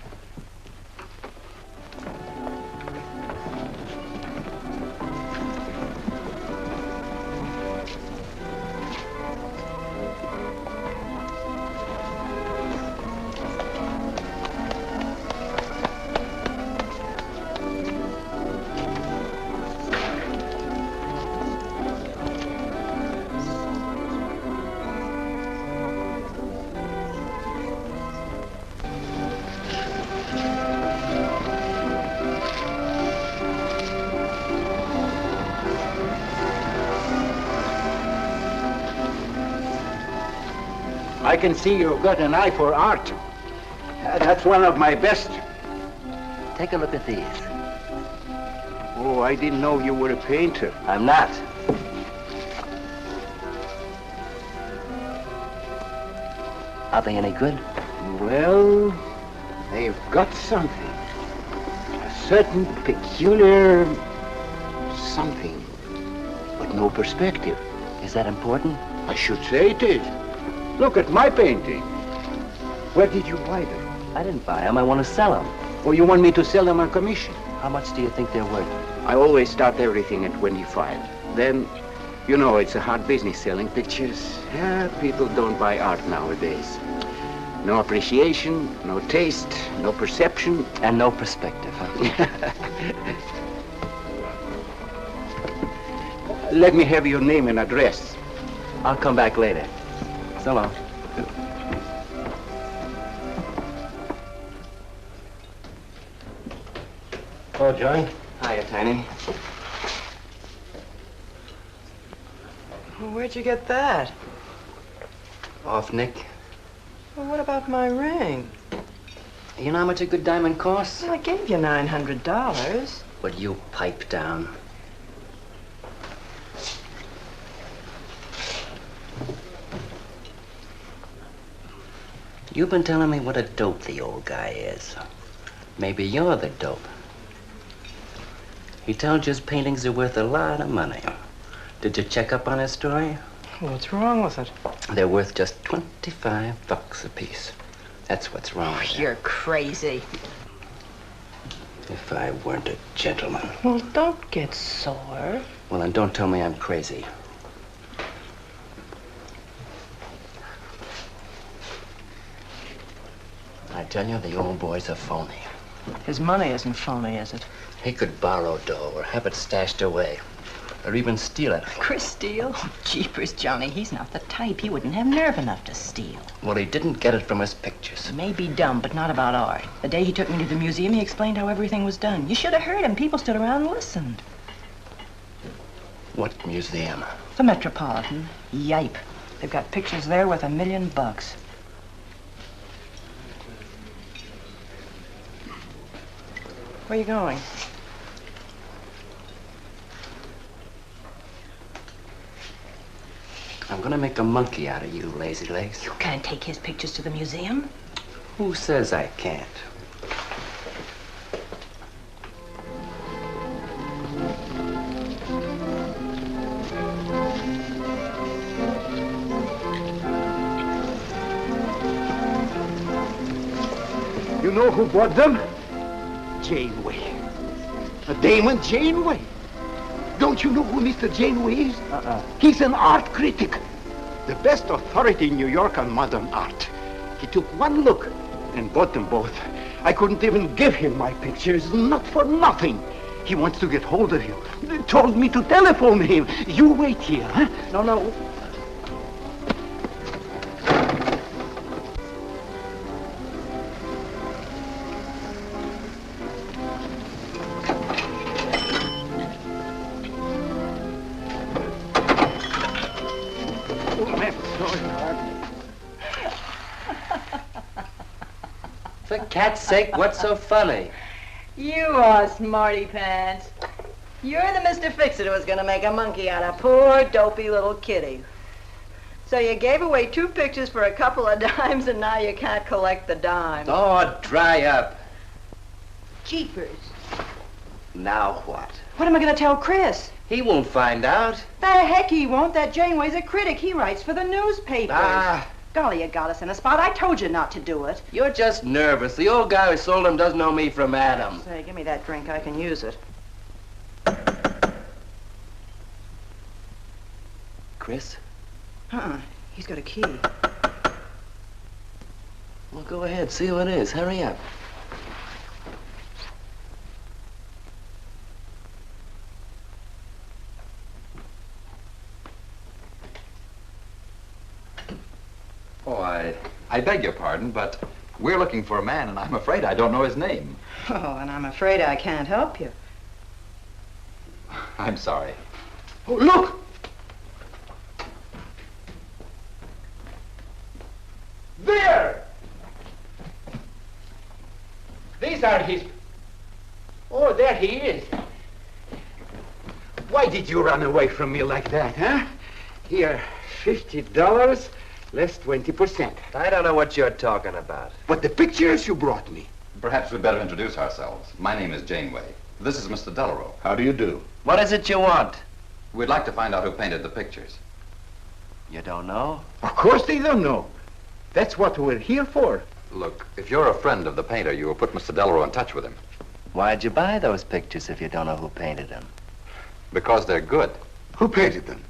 I can see you've got an eye for art. That's one of my best. Take a look at these. Oh, I didn't know you were a painter. I'm not. Are they any good? Well, they've got something. A certain peculiar something, but no perspective. Is that important? I should say it is. Look at my painting. Where did you buy them? I didn't buy them. I want to sell them. Oh, you want me to sell them on commission? How much do you think they're worth? I always start everything at 25. Then, you know, it's a hard business selling pictures. Yeah, people don't buy art nowadays. No appreciation, no taste, no perception. And no perspective, huh? Let me have your name and address. I'll come back later. So long. Hello, Johnny. Hiya, Tiny. Where'd you get that? Off, Nick. Well, what about my ring? You know how much a good diamond costs? Well, I gave you $900. Would you pipe down? You've been telling me what a dope the old guy is. Maybe you're the dope. He tells you his paintings are worth a lot of money. Did you check up on his story? What's wrong with it? They're worth just $25 a piece. That's what's wrong with You're crazy. If I weren't a gentleman. Well, don't get sore. Well, then don't tell me I'm crazy. I tell you, the old boy's a phony. His money isn't phony, is it? He could borrow dough or have it stashed away. Or even steal it. Chris steal? Jeepers, Johnny, he's not the type. He wouldn't have nerve enough to steal. Well, he didn't get it from his pictures. He may be dumb, but not about art. The day he took me to the museum, he explained how everything was done. You should have heard him. People stood around and listened. What museum? The Metropolitan. Yipe. They've got pictures there worth $1 million. Where are you going? I'm gonna make a monkey out of you, Lazy Legs. You can't take his pictures to the museum. Who says I can't? You know who bought them? Janeway. A Damon Janeway. Don't you know who Mr. Janeway is? He's an art critic. The best authority in New York on modern art. He took one look and bought them both. I couldn't even give him my pictures, not for nothing. He wants to get hold of you. Told me to telephone him. You wait here, huh? No. For cat's sake, what's so funny? You are smarty pants. You're the Mr. Fix-It who was gonna make a monkey out of poor, dopey little kitty. So you gave away 2 pictures for a couple of dimes, and now you can't collect the dime. Oh, dry up. Jeepers. Now what? What am I gonna tell Chris? He won't find out. The heck he won't. That Janeway's a critic. He writes for the newspapers. Ah. Golly, you got us in a spot. I told you not to do it. You're just nervous. The old guy who sold him doesn't know me from Adam. Say, give me that drink. I can use it. Chris? He's got a key. Well, go ahead. See who it is. Hurry up. Oh, I beg your pardon, but we're looking for a man, and I'm afraid I don't know his name. Oh, and I'm afraid I can't help you. I'm sorry. Oh, look! There! These are his... Oh, there he is. Why did you run away from me like that, huh? Here, $50, less 20%. I don't know what you're talking about. But the pictures you brought me. Perhaps we'd better introduce ourselves. My name is Janeway. This is Mr. Delarue. How do you do? What is it you want? We'd like to find out who painted the pictures. You don't know? Of course they don't know. That's what we're here for. Look, if you're a friend of the painter, you will put Mr. Delarue in touch with him. Why'd you buy those pictures if you don't know who painted them? Because they're good. Who painted them?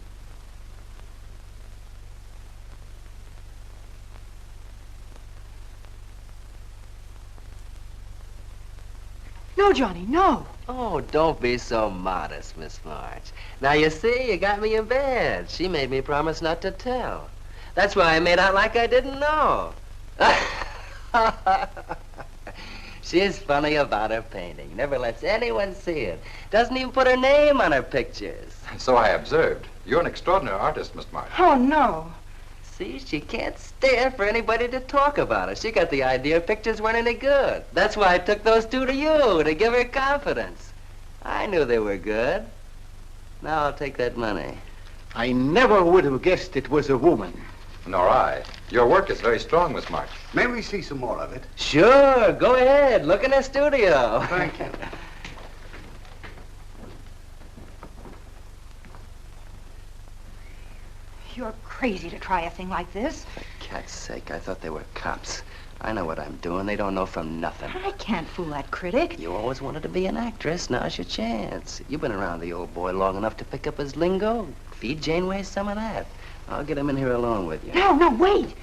No, Johnny, no. Oh, don't be so modest, Miss March. Now, you see, you got me in bed. She made me promise not to tell. That's why I made out like I didn't know. She's funny about her painting. Never lets anyone see it. Doesn't even put her name on her pictures. So I observed. You're an extraordinary artist, Miss March. Oh, no. See, she can't stand for anybody to talk about her. She got the idea pictures weren't any good. That's why I took those 2 to you, to give her confidence. I knew they were good. Now I'll take that money. I never would have guessed it was a woman. Nor I. Your work is very strong, Miss March. May we see some more of it? Sure, go ahead. Look in the studio. Thank you. You're crazy to try a thing like this. Cat's sake, I thought they were cops. I know what I'm doing. They don't know from nothing. I can't fool that critic. You always wanted to be an actress. Now's your chance. You've been around the old boy long enough to pick up his lingo. Feed Janeway some of that. I'll get him in here alone with you. No, wait.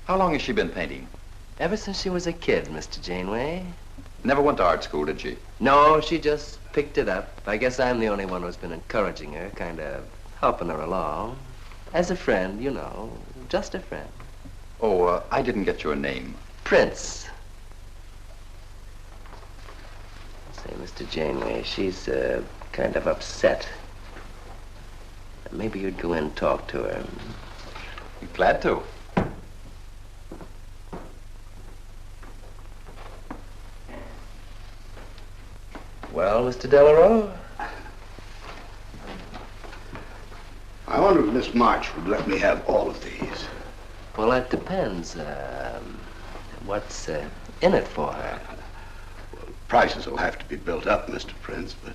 How long has she been painting? Ever since she was a kid, Mr. Janeway. Never went to art school, did she? No, she just picked it up. I guess I'm the only one who's been encouraging her, kind of helping her along. As a friend, you know, just a friend. Oh, I didn't get your name. Prince. Say, Mr. Janeway, she's kind of upset. Maybe you'd go in and talk to her. Glad to. Well, Mr. Delarue? I wonder if Miss March would let me have all of these. Well, that depends. What's in it for her? Prices will have to be built up, Mr. Prince, but...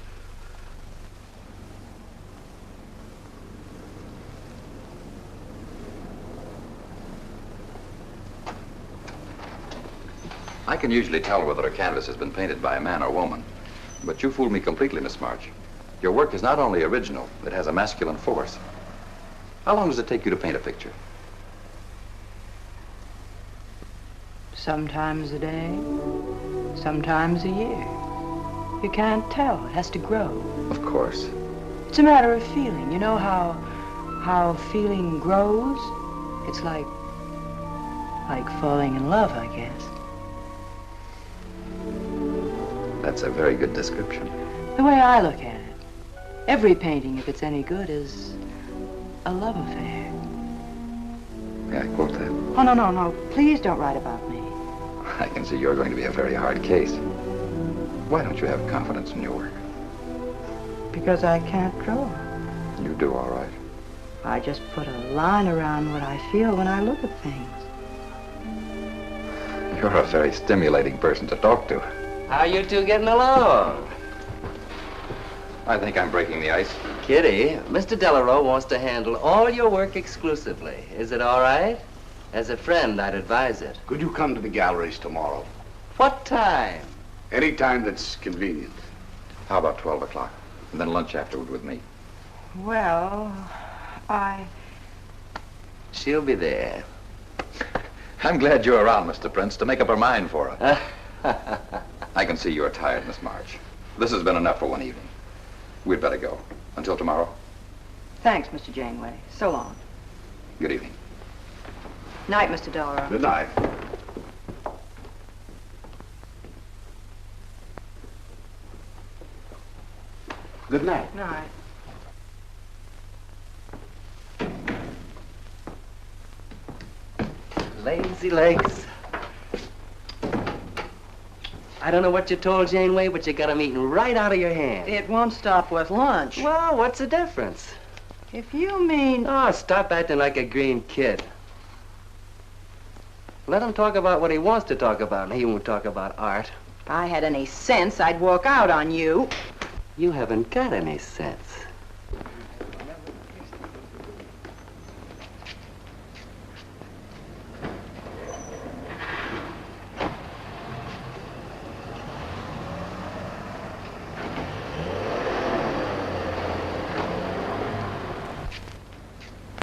I can usually tell whether a canvas has been painted by a man or woman. But you fooled me completely, Miss March. Your work is not only original, it has a masculine force. How long does it take you to paint a picture? Sometimes a day, sometimes a year. You can't tell. It has to grow. Of course. It's a matter of feeling. You know how feeling grows? It's like falling in love, I guess. That's a very good description. The way I look at it, every painting, if it's any good, is a love affair. May I quote that? Oh, no. Please don't write about me. I can see you're going to be a very hard case. Why don't you have confidence in your work? Because I can't draw. You do all right. I just put a line around what I feel when I look at things. You're a very stimulating person to talk to. How you two getting along? I think I'm breaking the ice. Kitty, Mr. Delarue wants to handle all your work exclusively. Is it all right? As a friend, I'd advise it. Could you come to the galleries tomorrow? What time? Any time that's convenient. How about 12 o'clock? And then lunch afterward with me. Well, She'll be there. I'm glad you're around, Mr. Prince, to make up her mind for her. I can see you're tired, Miss March. This has been enough for one evening. We'd better go. Until tomorrow. Thanks, Mr. Janeway. So long. Good evening. Night, Mr. Delarue. Good night. Good night. Night. Lazy legs. I don't know what you told Janeway, but you got 'em eating right out of your hand. It won't stop with lunch. Well, what's the difference? If you mean... Oh, stop acting like a green kid. Let him talk about what he wants to talk about, and he won't talk about art. If I had any sense, I'd walk out on you. You haven't got any sense.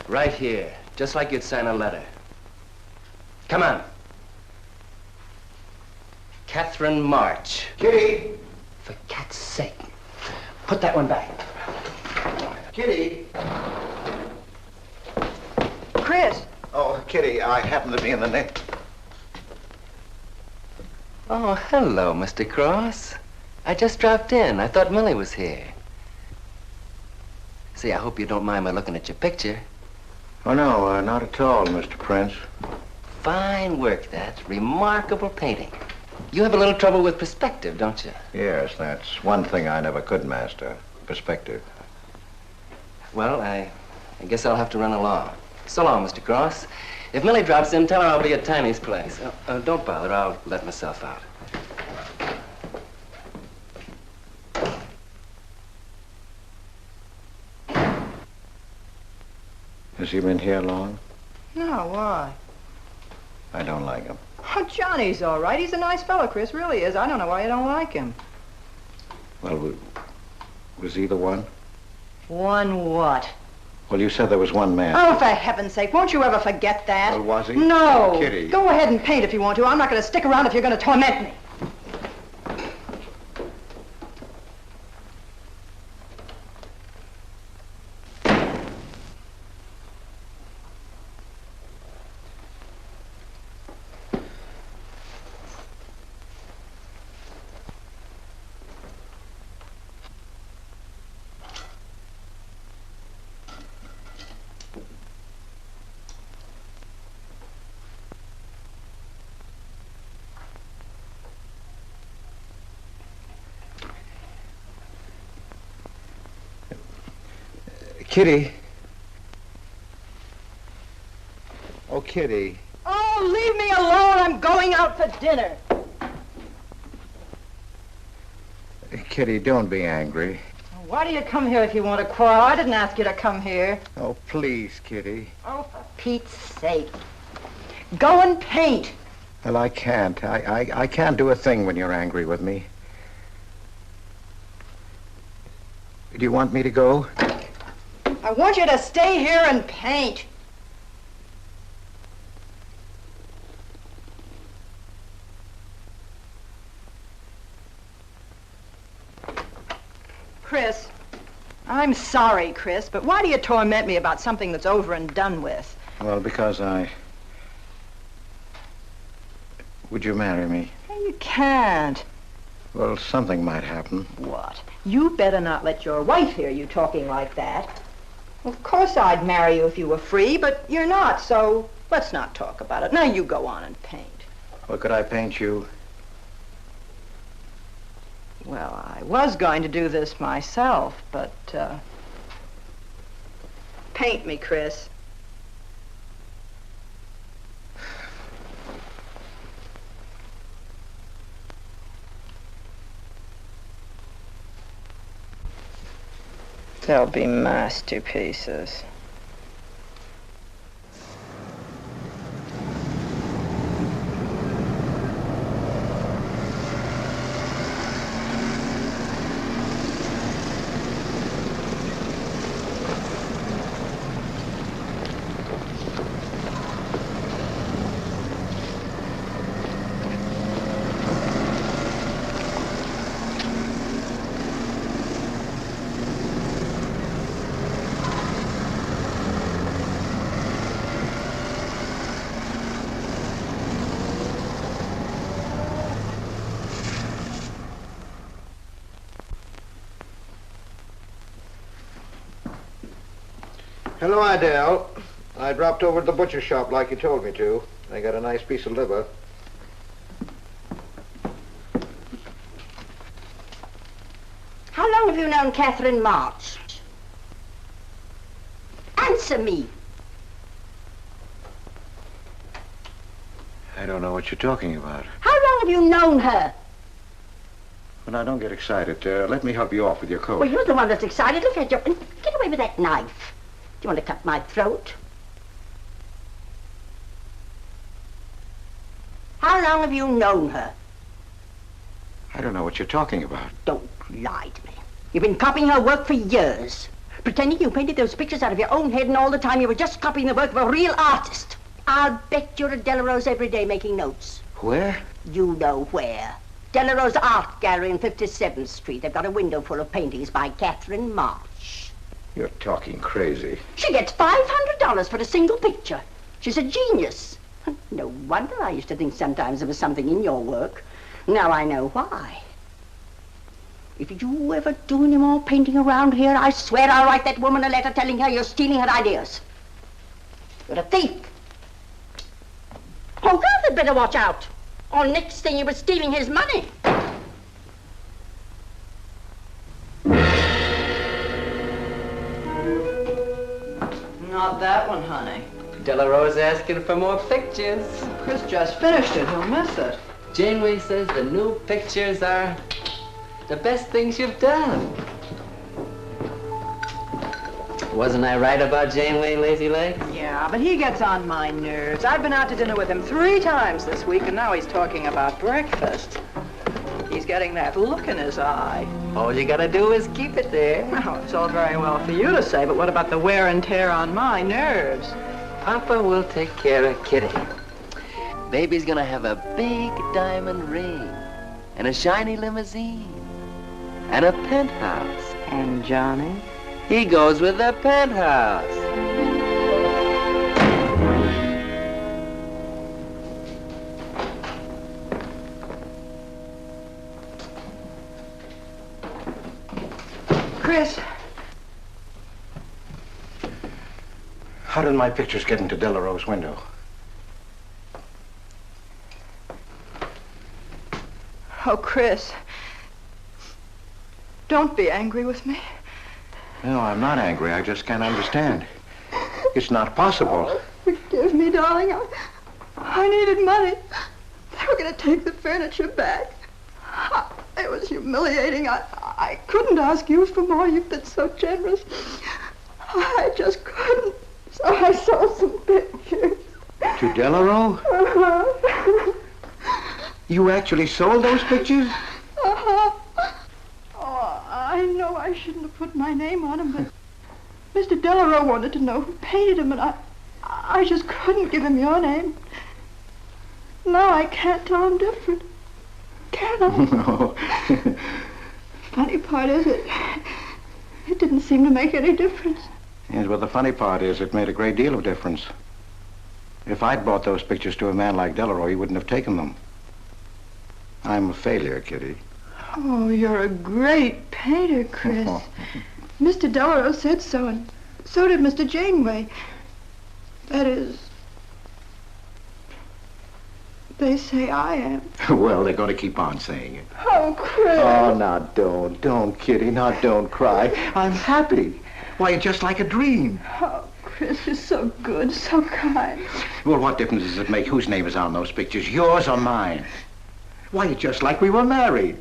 Right here, just like you'd sign a letter. Come on. Catherine March. Kitty! For cat's sake. Put that one back. Kitty! Chris! Oh, Kitty, I happen to be in the nick. Oh, hello, Mr. Cross. I just dropped in. I thought Millie was here. See, I hope you don't mind my looking at your picture. Oh, no, not at all, Mr. Prince. Fine work, that. Remarkable painting. You have a little trouble with perspective, don't you? Yes, that's one thing I never could master. Perspective. Well, I guess I'll have to run along. So long, Mr. Cross. If Millie drops in, tell her I'll be at Tiny's place. Don't bother. I'll let myself out. Has he been here long? No, why? I don't like him. Oh, Johnny's all right. He's a nice fellow, Chris, really is. I don't know why you don't like him. Well, was he the one? One what? Well, you said there was one man. Oh, for heaven's sake, won't you ever forget that? Well, was he? No. Kitty. Go ahead and paint if you want to. I'm not going to stick around if you're going to torment me. Kitty. Oh, Kitty. Oh, leave me alone. I'm going out for dinner. Kitty, don't be angry. Why do you come here if you want to quarrel? I didn't ask you to come here. Oh, please, Kitty. Oh, for Pete's sake. Go and paint. Well, I can't. I can't do a thing when you're angry with me. Do you want me to go? I want you to stay here and paint. Chris, I'm sorry, Chris, but why do you torment me about something that's over and done with? Well, because Would you marry me? You can't. Well, something might happen. What? You better not let your wife hear you talking like that. Of course I'd marry you if you were free, but you're not, so let's not talk about it. Now you go on and paint. Well, could I paint you? Well, I was going to do this myself, but, paint me, Chris. They'll be masterpieces. Hello, Idell. I dropped over to the butcher shop like you told me to. I got a nice piece of liver. How long have you known Catherine March? Answer me. I don't know what you're talking about. How long have you known her? Well, now, don't get excited. Let me help you off with your coat. Well, you're the one that's excited. Look at you. Get away with that knife. Do you want to cut my throat? How long have you known her? I don't know what you're talking about. Don't lie to me. You've been copying her work for years. Pretending you painted those pictures out of your own head, and all the time you were just copying the work of a real artist. I'll bet you're at Delarose every day making notes. Where? You know where. Delarose Art Gallery in 57th Street. They've got a window full of paintings by Catherine March. You're talking crazy. She gets $500 for a single picture. She's a genius. No wonder I used to think sometimes there was something in your work. Now I know why. If you ever do any more painting around here, I swear I'll write that woman a letter telling her you're stealing her ideas. You're a thief. Oh, God, they'd better watch out. Or next thing you were stealing his money. Not that one, honey. Delarose asking for more pictures. Chris just finished it. He'll miss it. Janeway says the new pictures are the best things you've done. Wasn't I right about Janeway, Lazy Legs? Yeah, but he gets on my nerves. I've been out to dinner with him 3 times this week, and now he's talking about breakfast. He's getting that look in his eye. All you gotta do is keep it there. Well, it's all very well for you to say, but what about the wear and tear on my nerves? Papa will take care of Kitty. Baby's gonna have a big diamond ring, and a shiny limousine, and a penthouse. And Johnny? He goes with the penthouse. Chris. How did my pictures get into Delarose's window? Oh, Chris. Don't be angry with me. No, I'm not angry. I just can't understand. It's not possible. Forgive me, darling. I needed money. They were going to take the furniture back. It was humiliating. I couldn't ask you for more. You've been so generous. I just couldn't. So I sold some pictures. To Delarue? Uh-huh. You actually sold those pictures? Uh-huh. Oh, I know I shouldn't have put my name on them, but Mr. Delarue wanted to know who painted them, and I just couldn't give him your name. Now I can't tell him different. Can I? No. Funny part is it didn't seem to make any difference. Yes, well, the funny part is it made a great deal of difference. If I'd bought those pictures to a man like Delarue, he wouldn't have taken them. I'm a failure, Kitty. Oh, you're a great painter, Chris. Mr. Delarue said so, and so did Mr. Janeway. That is, they say I am. Well, they're going to keep on saying it. Oh, Chris. Oh, now don't, Kitty. Now don't cry. I'm happy. Why, you're just like a dream. Oh, Chris, you're so good, so kind. Well, what difference does it make whose name is on those pictures, yours or mine? Why, you're just like we were married.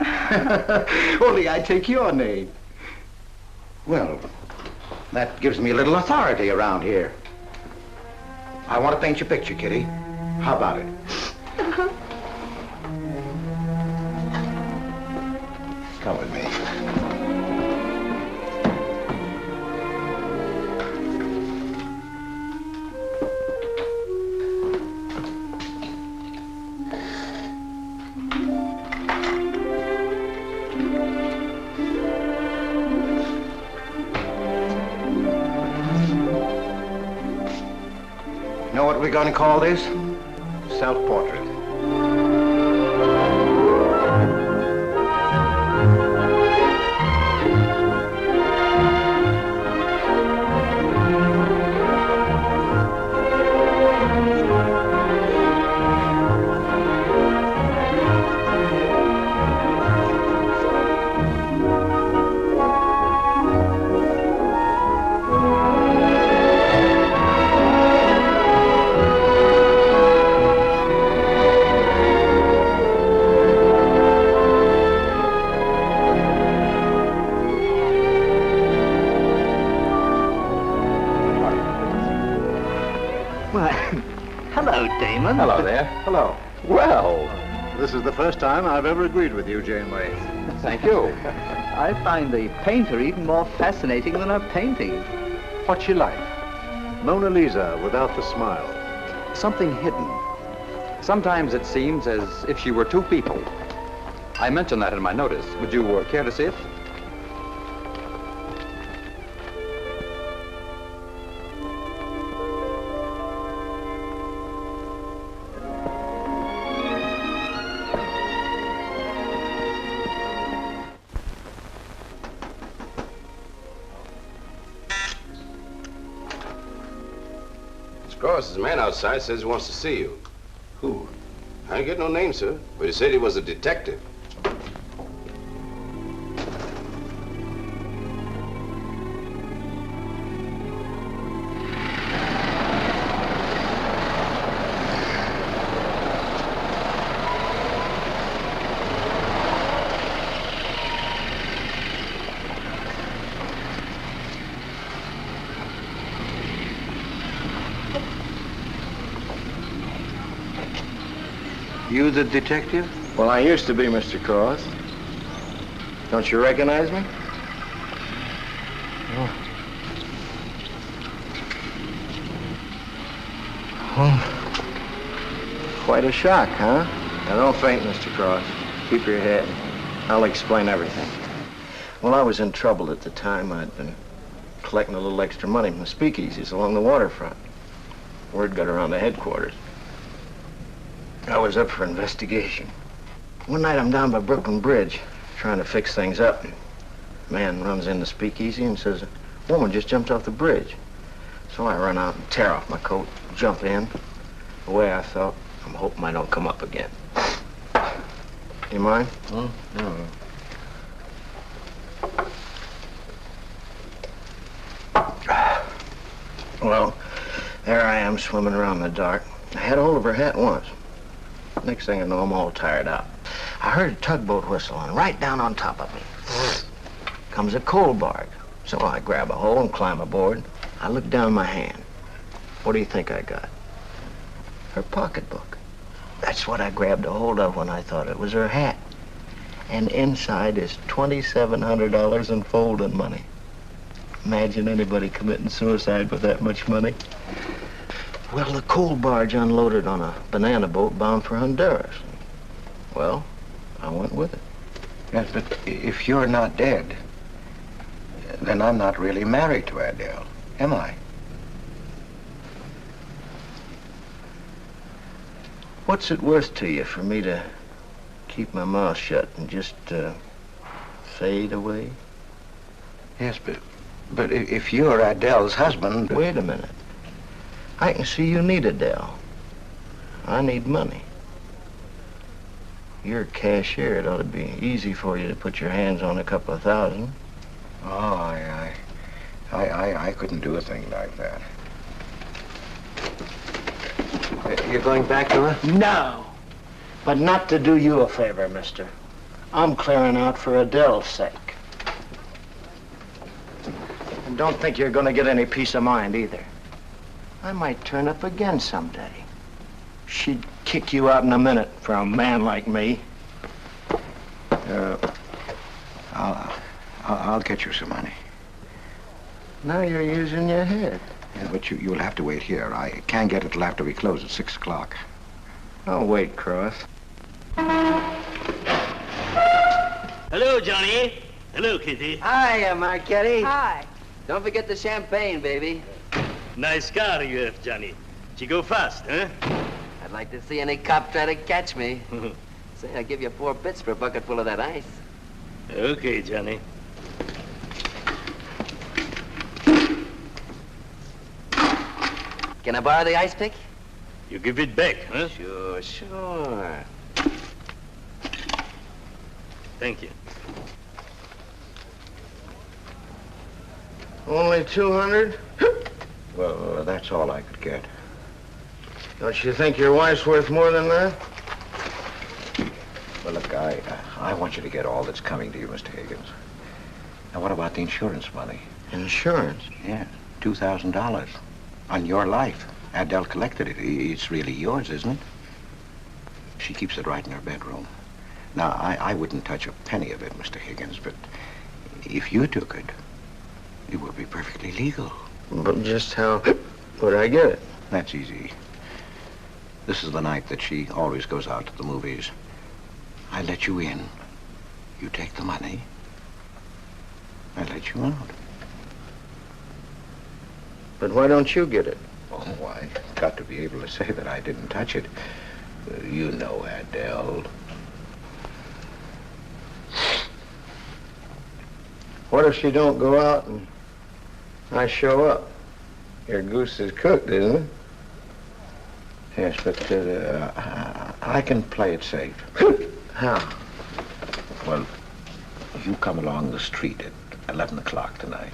Only I take your name. Well, that gives me a little authority around here. I want to paint your picture, Kitty. How about it? Come with me. Know what we're going to call this? Self-portrait. Hello there. Hello. Well, this is the first time I've ever agreed with you, Janeway. Thank you. I find the painter even more fascinating than her painting. What's she like? Mona Lisa without the smile. Something hidden. Sometimes it seems as if she were two people. I mentioned that in my notice. Would you care to see it? There's a man outside says he wants to see you. Who? I didn't get no name, sir, but he said he was a detective. You the detective? Well, I used to be, Mr. Cross. Don't you recognize me? Oh. Oh. Quite a shock, huh? Now, don't faint, Mr. Cross. Keep your head. I'll explain everything. Well, I was in trouble at the time. I'd been collecting a little extra money from the speakeasies along the waterfront. Word got around to headquarters. I was up for investigation. One night I'm down by Brooklyn Bridge, trying to fix things up. A man runs in the speakeasy and says, a woman just jumped off the bridge. So I run out and tear off my coat, jump in. The way I felt, I'm hoping I don't come up again. You mind? No. Well, there I am swimming around in the dark. I had hold of her hat once. Next thing I know, I'm all tired out. I heard a tugboat whistle, and right down on top of me comes a coal barge. So I grab a hole and climb aboard. I look down my hand. What do you think I got? Her pocketbook. That's what I grabbed a hold of when I thought it was her hat. And inside is $2,700 in folding money. Imagine anybody committing suicide with that much money. Well, the coal barge unloaded on a banana boat bound for Honduras. Well, I went with it. Yes, but if you're not dead, then I'm not really married to Adele, am I? What's it worth to you for me to keep my mouth shut and just fade away? Yes, but if you're Adele's husband... Wait a minute. I can see you need Adele. I need money. You're a cashier. It ought to be easy for you to put your hands on a couple of thousand. Oh, I couldn't do a thing like that. You're going back to her? No. But not to do you a favor, mister. I'm clearing out for Adele's sake. And don't think you're going to get any peace of mind either. I might turn up again someday. She'd kick you out in a minute for a man like me. I'll get you some money. Now you're using your head. Yeah, but you'll have to wait here. I can't get it till after we close at 6 o'clock. I'll wait, Cross. Hello, Johnny. Hello, Kitty. Hi, Marquetti. Hi. Don't forget the champagne, baby. Nice car you have, Johnny. She go fast, huh? I'd like to see any cop try to catch me. Say, I'll give you 4 bits for a bucket full of that ice. Okay, Johnny. Can I borrow the ice pick? You give it back, huh? Sure. Thank you. Only 200? Well, that's all I could get. Don't you think your wife's worth more than that? Well, look, I want you to get all that's coming to you, Mr. Higgins. Now, what about the insurance money? Insurance? Yeah, $2,000. On your life. Adele collected it. It's really yours, isn't it? She keeps it right in her bedroom. Now, I wouldn't touch a penny of it, Mr. Higgins, but if you took it, it would be perfectly legal. But just how would I get it? That's easy. This is the night that she always goes out to the movies. I let you in. You take the money. I let you out. But why don't you get it? Oh, I got to be able to say that I didn't touch it. You know Adele. What if she don't go out and I show up? Your goose is cooked, isn't it? Yes, but I can play it safe. How? Well, you come along the street at 11 o'clock tonight.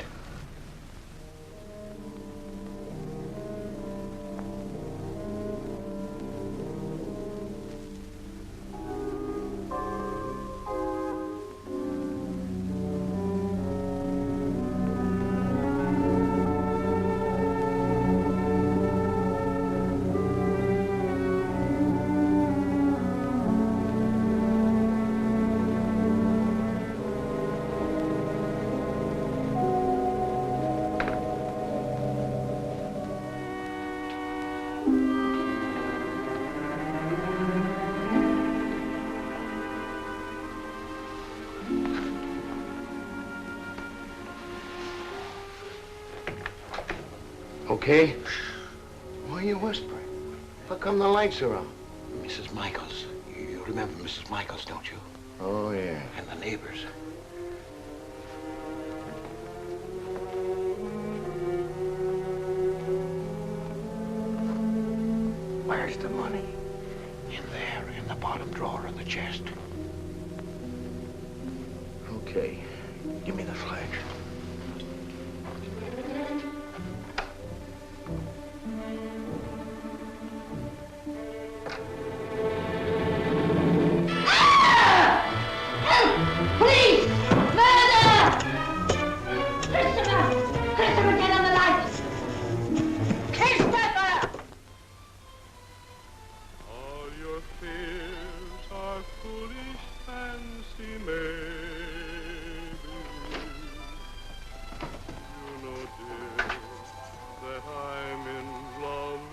Okay? Why are you whispering? How come the lights are on? Mrs. Michaels. You remember Mrs. Michaels, don't you? Oh, yeah. And the neighbors. Where's the money? In there, in the bottom drawer of the chest. Okay. Give me the flash. foolish fancy maybe. You know, dear, that I'm in love,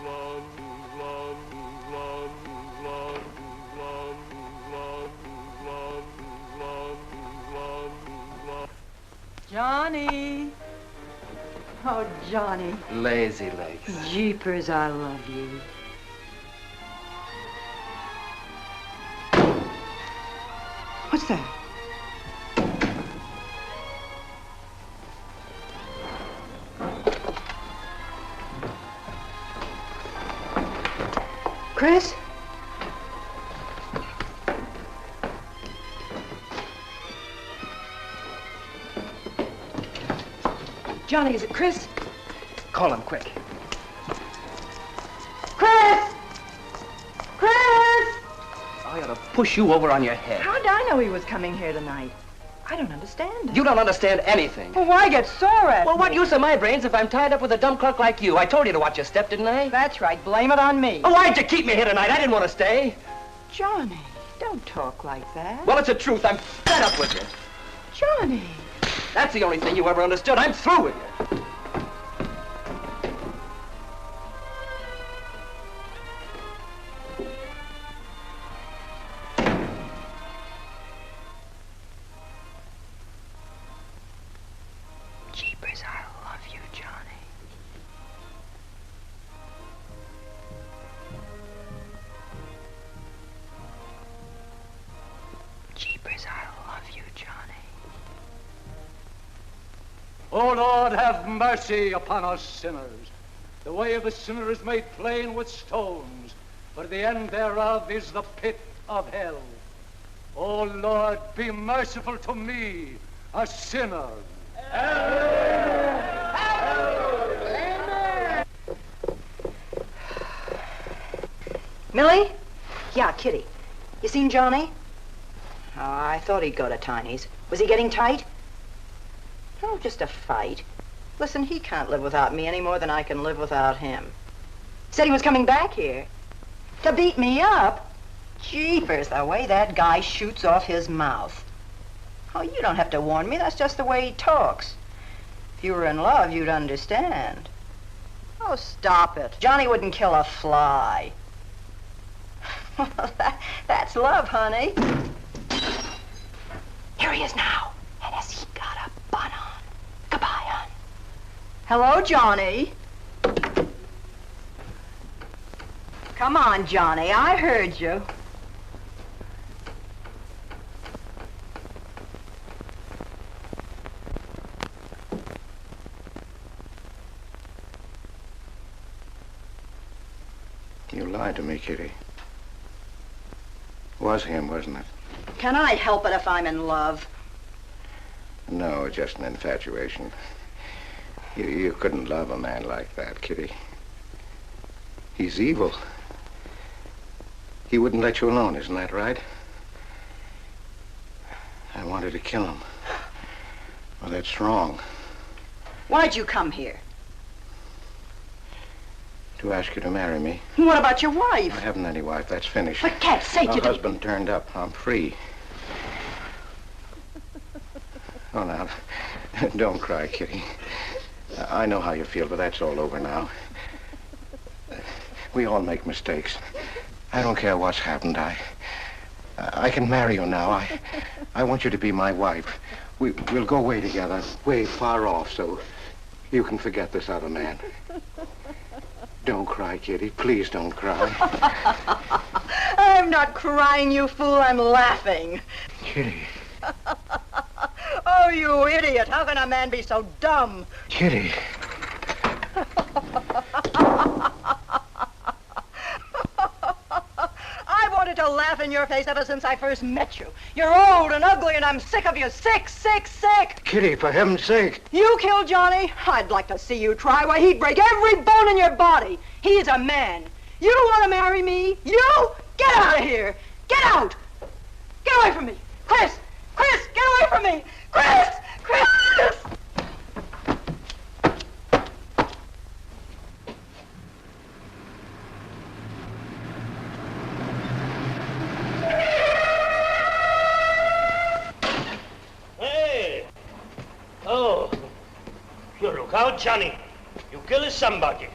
love, love, love, love, love, love, love, love, love, love. Johnny. Oh, Johnny. Lazy legs. Jeepers, I love you. What's that? Chris? Johnny, is it Chris? Call him quick. Chris! Chris! I ought to push you over on your head. How did I know he was coming here tonight? I don't understand. You don't understand anything. Well, why get sore at Well, me? what use are my brains if I'm tied up with a dumb clerk like you? I told you to watch your step, didn't I? That's right. Blame it on me. Oh, why'd you keep me here tonight? I didn't want to stay. Johnny, don't talk like that. Well, it's the truth. I'm fed up with you. Johnny. That's the only thing you ever understood. I'm through with you. Jeepers, I love you, Johnny. Jeepers, I love you, Johnny. O Lord, have mercy upon us sinners. The way of the sinner is made plain with stones, but the end thereof is the pit of hell. O Lord, be merciful to me, a sinner. Millie? Yeah, Kitty. You seen Johnny? Oh, I thought he'd go to Tiny's. Was he getting tight? Oh, just a fight. Listen, he can't live without me any more than I can live without him. Said he was coming back here. To beat me up? Jeepers, the way that guy shoots off his mouth. Oh, you don't have to warn me. That's just the way he talks. If you were in love, you'd understand. Oh, stop it. Johnny wouldn't kill a fly. That's love, honey. Here he is now. And has he got a bun on? Goodbye, hon. Hello, Johnny. Come on, Johnny. I heard you. You lied to me, Kitty. It was him, wasn't it? Can I help it if I'm in love? No, just an infatuation. You couldn't love a man like that, Kitty. He's evil. He wouldn't let you alone, isn't that right? I wanted to kill him. Well, that's wrong. Why'd you come here? To ask you to marry me. What about your wife? I haven't any wife. That's finished. For cat's sake, My you don't... husband turned up. I'm free. Oh, now, don't cry, Kitty. I know how you feel, but that's all over now. We all make mistakes. I don't care what's happened. I can marry you now. I want you to be my wife. We'll go away together, way far off, so you can forget this other man. Don't cry, Kitty. Please don't cry. I'm not crying, you fool. I'm laughing. Kitty. Oh, you idiot. How can a man be so dumb? Kitty. I wanted to laugh in your face ever since I first met you. You're old and ugly, and I'm sick of you. Sick, sick, sick. Kitty, for heaven's sake. You killed Johnny? I'd like to see you try. Why, he'd break every bone in your body. He's a man. You don't want to marry me? You? Get out of here. Get out. Get away from me. Chris! Chris, get away from me. Chris! Chris! Look out, Johnny. You kill somebody.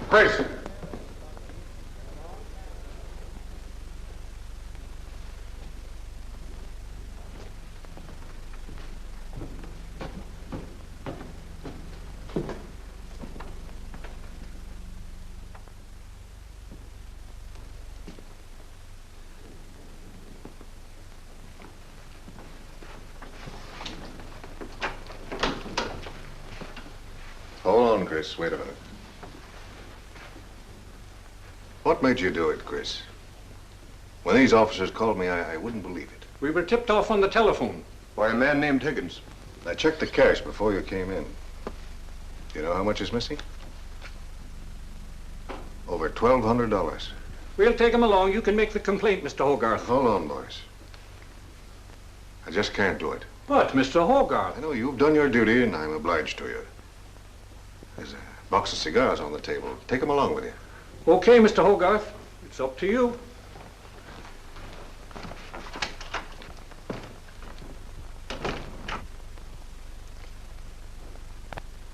Chris. Hold on, Chris. Wait a minute. What made you do it, Chris? When these officers called me, I wouldn't believe it. We were tipped off on the telephone. By a man named Higgins. I checked the cash before you came in. You know how much is missing? Over $1,200. We'll take him along. You can make the complaint, Mr. Hogarth. Hold on, boys. I just can't do it. But, Mr. Hogarth... I know you've done your duty, and I'm obliged to you. There's a box of cigars on the table. Take them along with you. Okay, Mr. Hogarth. It's up to you.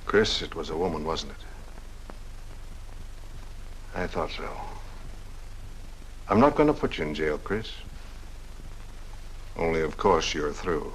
Chris, it was a woman, wasn't it? I thought so. I'm not going to put you in jail, Chris. Only, of course, you're through.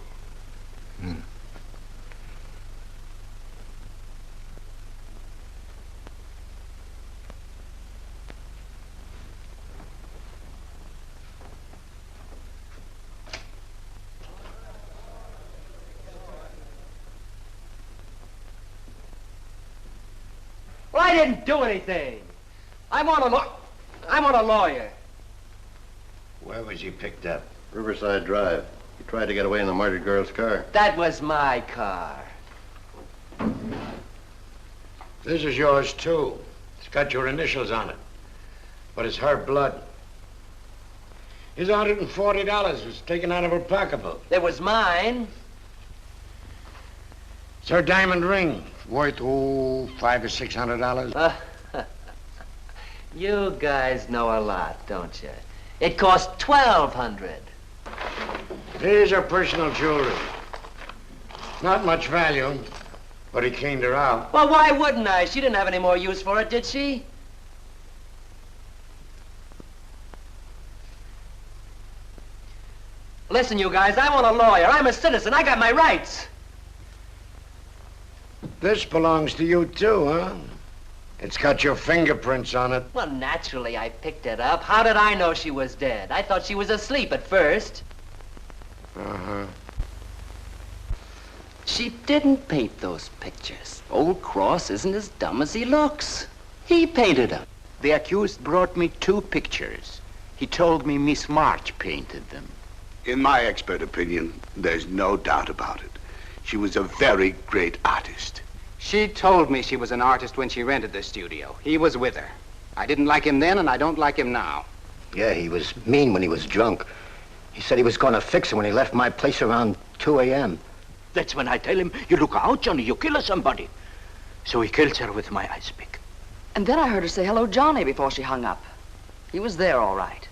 Well, I didn't do anything. I'm on a lawyer. Where was he picked up? Riverside Drive. He tried to get away in the murdered girl's car. That was my car. This is yours, too. It's got your initials on it. But it's her blood. His $140 was taken out of her pocketbook. It was mine. It's her diamond ring, worth, $500 or $600. You guys know a lot, don't you? It cost $1,200. Here's her personal jewelry. Not much value, but he cleaned her out. Well, why wouldn't I? She didn't have any more use for it, did she? Listen, you guys, I want a lawyer. I'm a citizen. I got my rights. This belongs to you, too, huh? It's got your fingerprints on it. Well, naturally, I picked it up. How did I know she was dead? I thought she was asleep at first. Uh-huh. She didn't paint those pictures. Old Cross isn't as dumb as he looks. He painted them. The accused brought me 2 pictures. He told me Miss March painted them. In my expert opinion, there's no doubt about it. She was a very great artist. She told me she was an artist when she rented the studio. He was with her. I didn't like him then, and I don't like him now. Yeah, he was mean when he was drunk. He said he was going to fix it when he left my place around 2 a.m. That's when I tell him, you look out, Johnny, you kill somebody. So he kills her with my ice pick. And then I heard her say hello, Johnny, before she hung up. He was there, all right.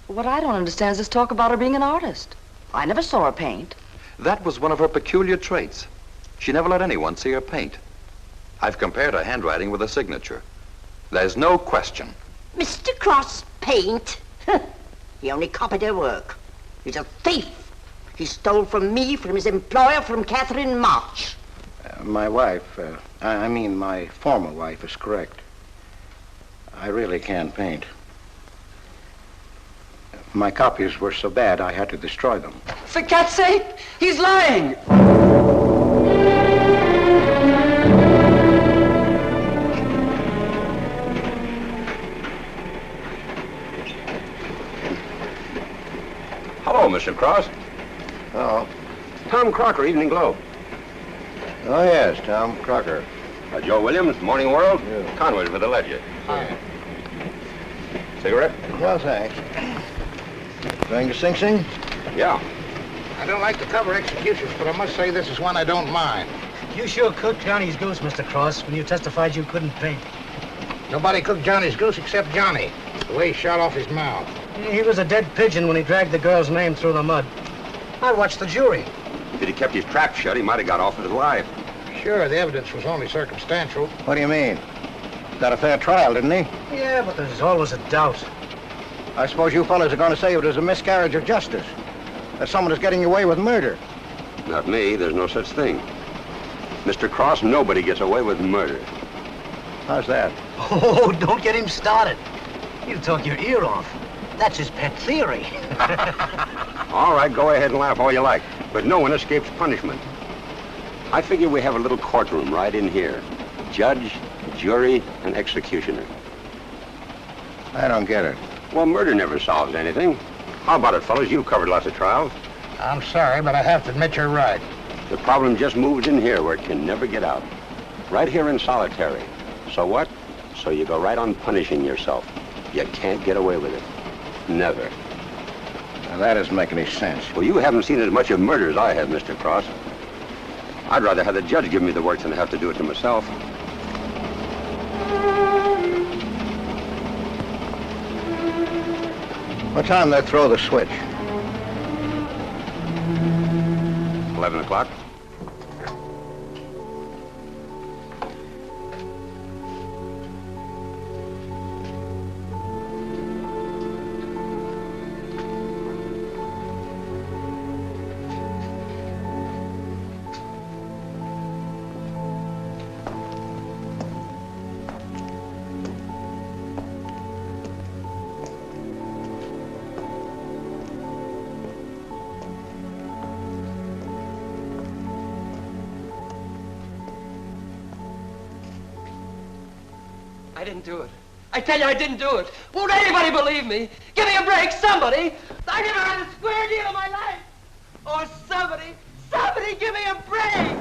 What I don't understand is this talk about her being an artist. I never saw her paint. That was one of her peculiar traits. She never let anyone see her paint. I've compared her handwriting with a signature. There's no question. Mr. Cross paint? He only copied her work. He's a thief. He stole from me, from his employer, from Catherine March. My wife, I mean my former wife, is correct. I really can't paint. My copies were so bad I had to destroy them. For Cat's sake, he's lying! Hello, Mr. Cross. Oh. Tom Crocker, Evening Globe. Oh, yes, Tom Crocker. Joe Williams, Morning World. Yeah. Conway for the Ledger. Hi. Cigarette? No, thanks. Going to Sing Sing? Yeah. I don't like to cover executions, but I must say this is one I don't mind. You sure cooked Johnny's goose, Mr. Cross, when you testified you couldn't paint. Nobody cooked Johnny's goose except Johnny. The way he shot off his mouth. He was a dead pigeon when he dragged the girl's name through the mud. I watched the jury. If he'd kept his trap shut, he might have got off with his life. Sure, the evidence was only circumstantial. What do you mean? Got a fair trial, didn't he? Yeah, but there's always a doubt. I suppose you fellas are going to say it was a miscarriage of justice. That someone is getting away with murder. Not me. There's no such thing. Mr. Cross, nobody gets away with murder. How's that? Oh, don't get him started. He'll talk your ear off. That's his pet theory. All right, go ahead and laugh all you like, but no one escapes punishment. I figure we have a little courtroom right in here. Judge, jury, and executioner. I don't get it. Well, murder never solves anything. How about it, fellas? You've covered lots of trials. I'm sorry, but I have to admit you're right. The problem just moves in here where it can never get out. Right here in solitary. So what? So you go right on punishing yourself. You can't get away with it. Never. Now, that doesn't make any sense. Well, you haven't seen as much of murder as I have, Mr. Cross. I'd rather have the judge give me the work than have to do it to myself. What time they throw the switch? 11 o'clock. I didn't do it. I tell you, I didn't do it. Won't anybody believe me? Give me a break, somebody. I never had a square deal in my life. Or somebody give me a break.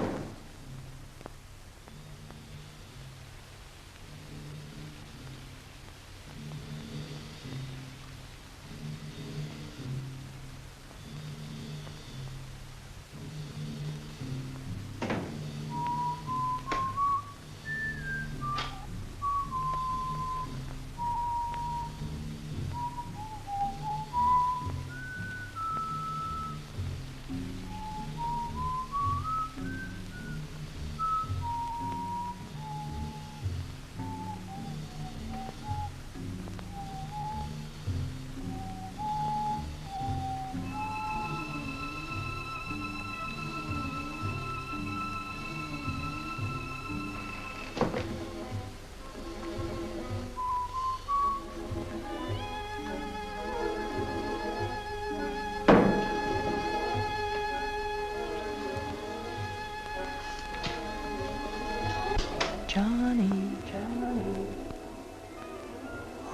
Johnny, Johnny.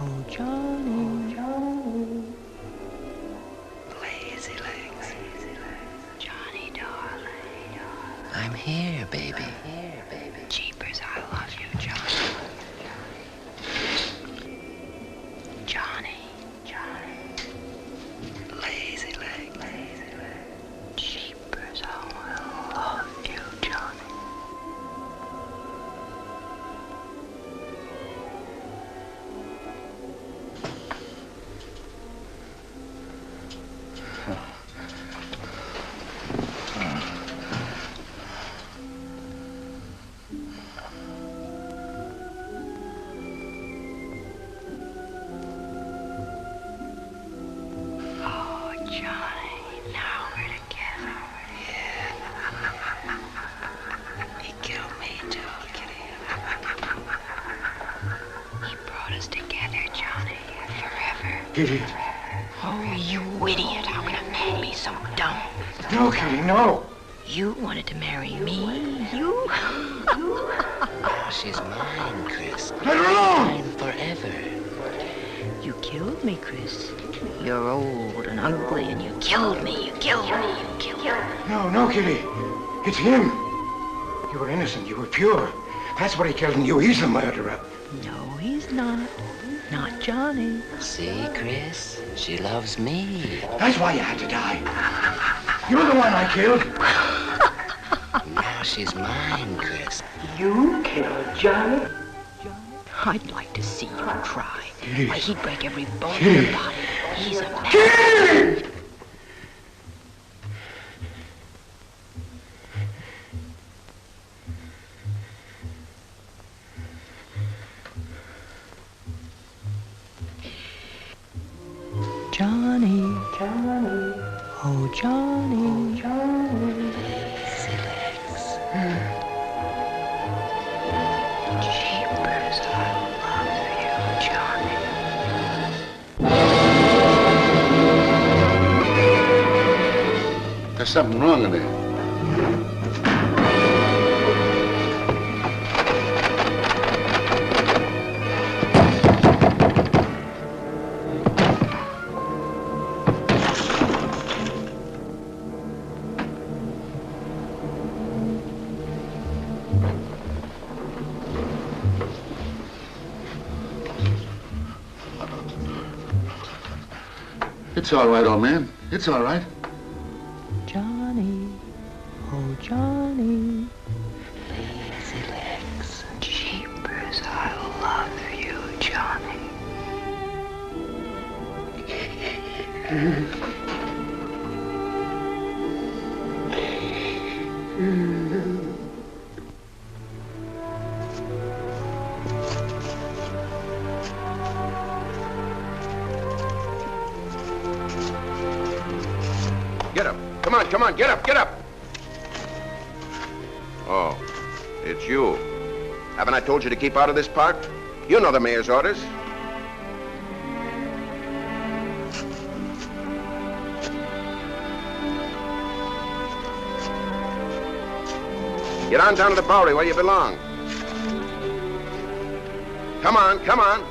Oh, Johnny, Johnny. Lazy legs. Johnny, darling. I'm here, baby. Jeepers, I love you, Johnny. Idiot. Oh, you idiot. How can a man be so dumb? No, Kitty, no. You wanted to marry me. You? Oh, she's mine, Chris. Let her alone! Mine forever. You killed me, Chris. You're old and ugly, and you killed me. You killed me. You killed me. No, Kitty. It's him. You were innocent. You were pure. That's what he killed in you. He's the murderer. No, he's not. Not Johnny. See, Chris? She loves me. That's why you had to die. You're the one I killed. Now she's mine, Chris. You killed Johnny? I'd like to see you try. Kitty. Why, he'd break every bone in Kitty. your body. He's a man. Kitty! Johnny, Johnny, oh Johnny, Johnny. Jeepers, I love you, Johnny. There's something wrong in there. It's all right, old man. It's all right. Johnny, oh Johnny. Lazy legs. Jeepers, I love you, Johnny. Get up. Come on, get up, get up. Oh, it's you. Haven't I told you to keep out of this park? You know the mayor's orders. Get on down to the Bowery where you belong. Come on, come on.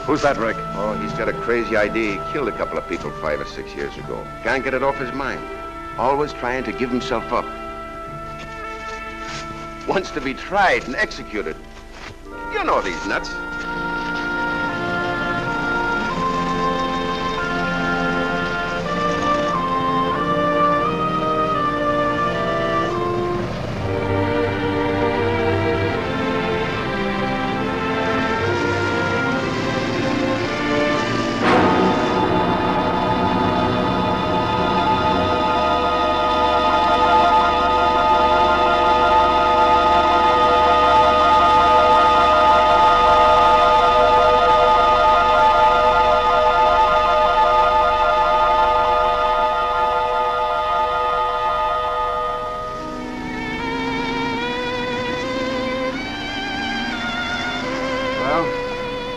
Who's that, Rick? Oh, he's got a crazy idea. He killed a couple of people 5 or 6 years ago. Can't get it off his mind. Always trying to give himself up. Wants to be tried and executed. You know these nuts.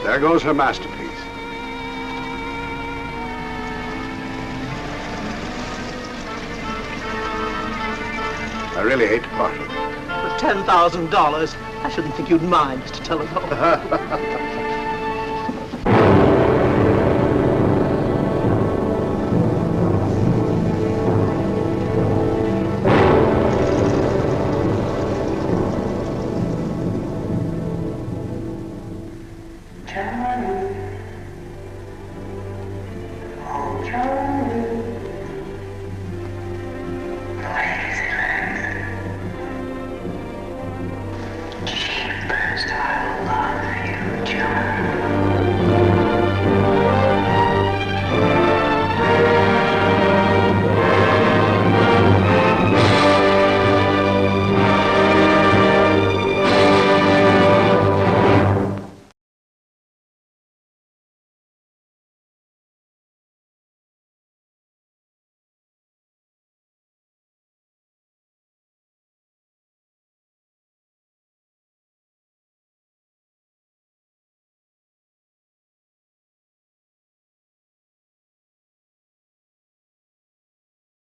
There goes her masterpiece. I really hate to part with it. For $10,000, I shouldn't think you'd mind, Mr. Telephone. Johnny.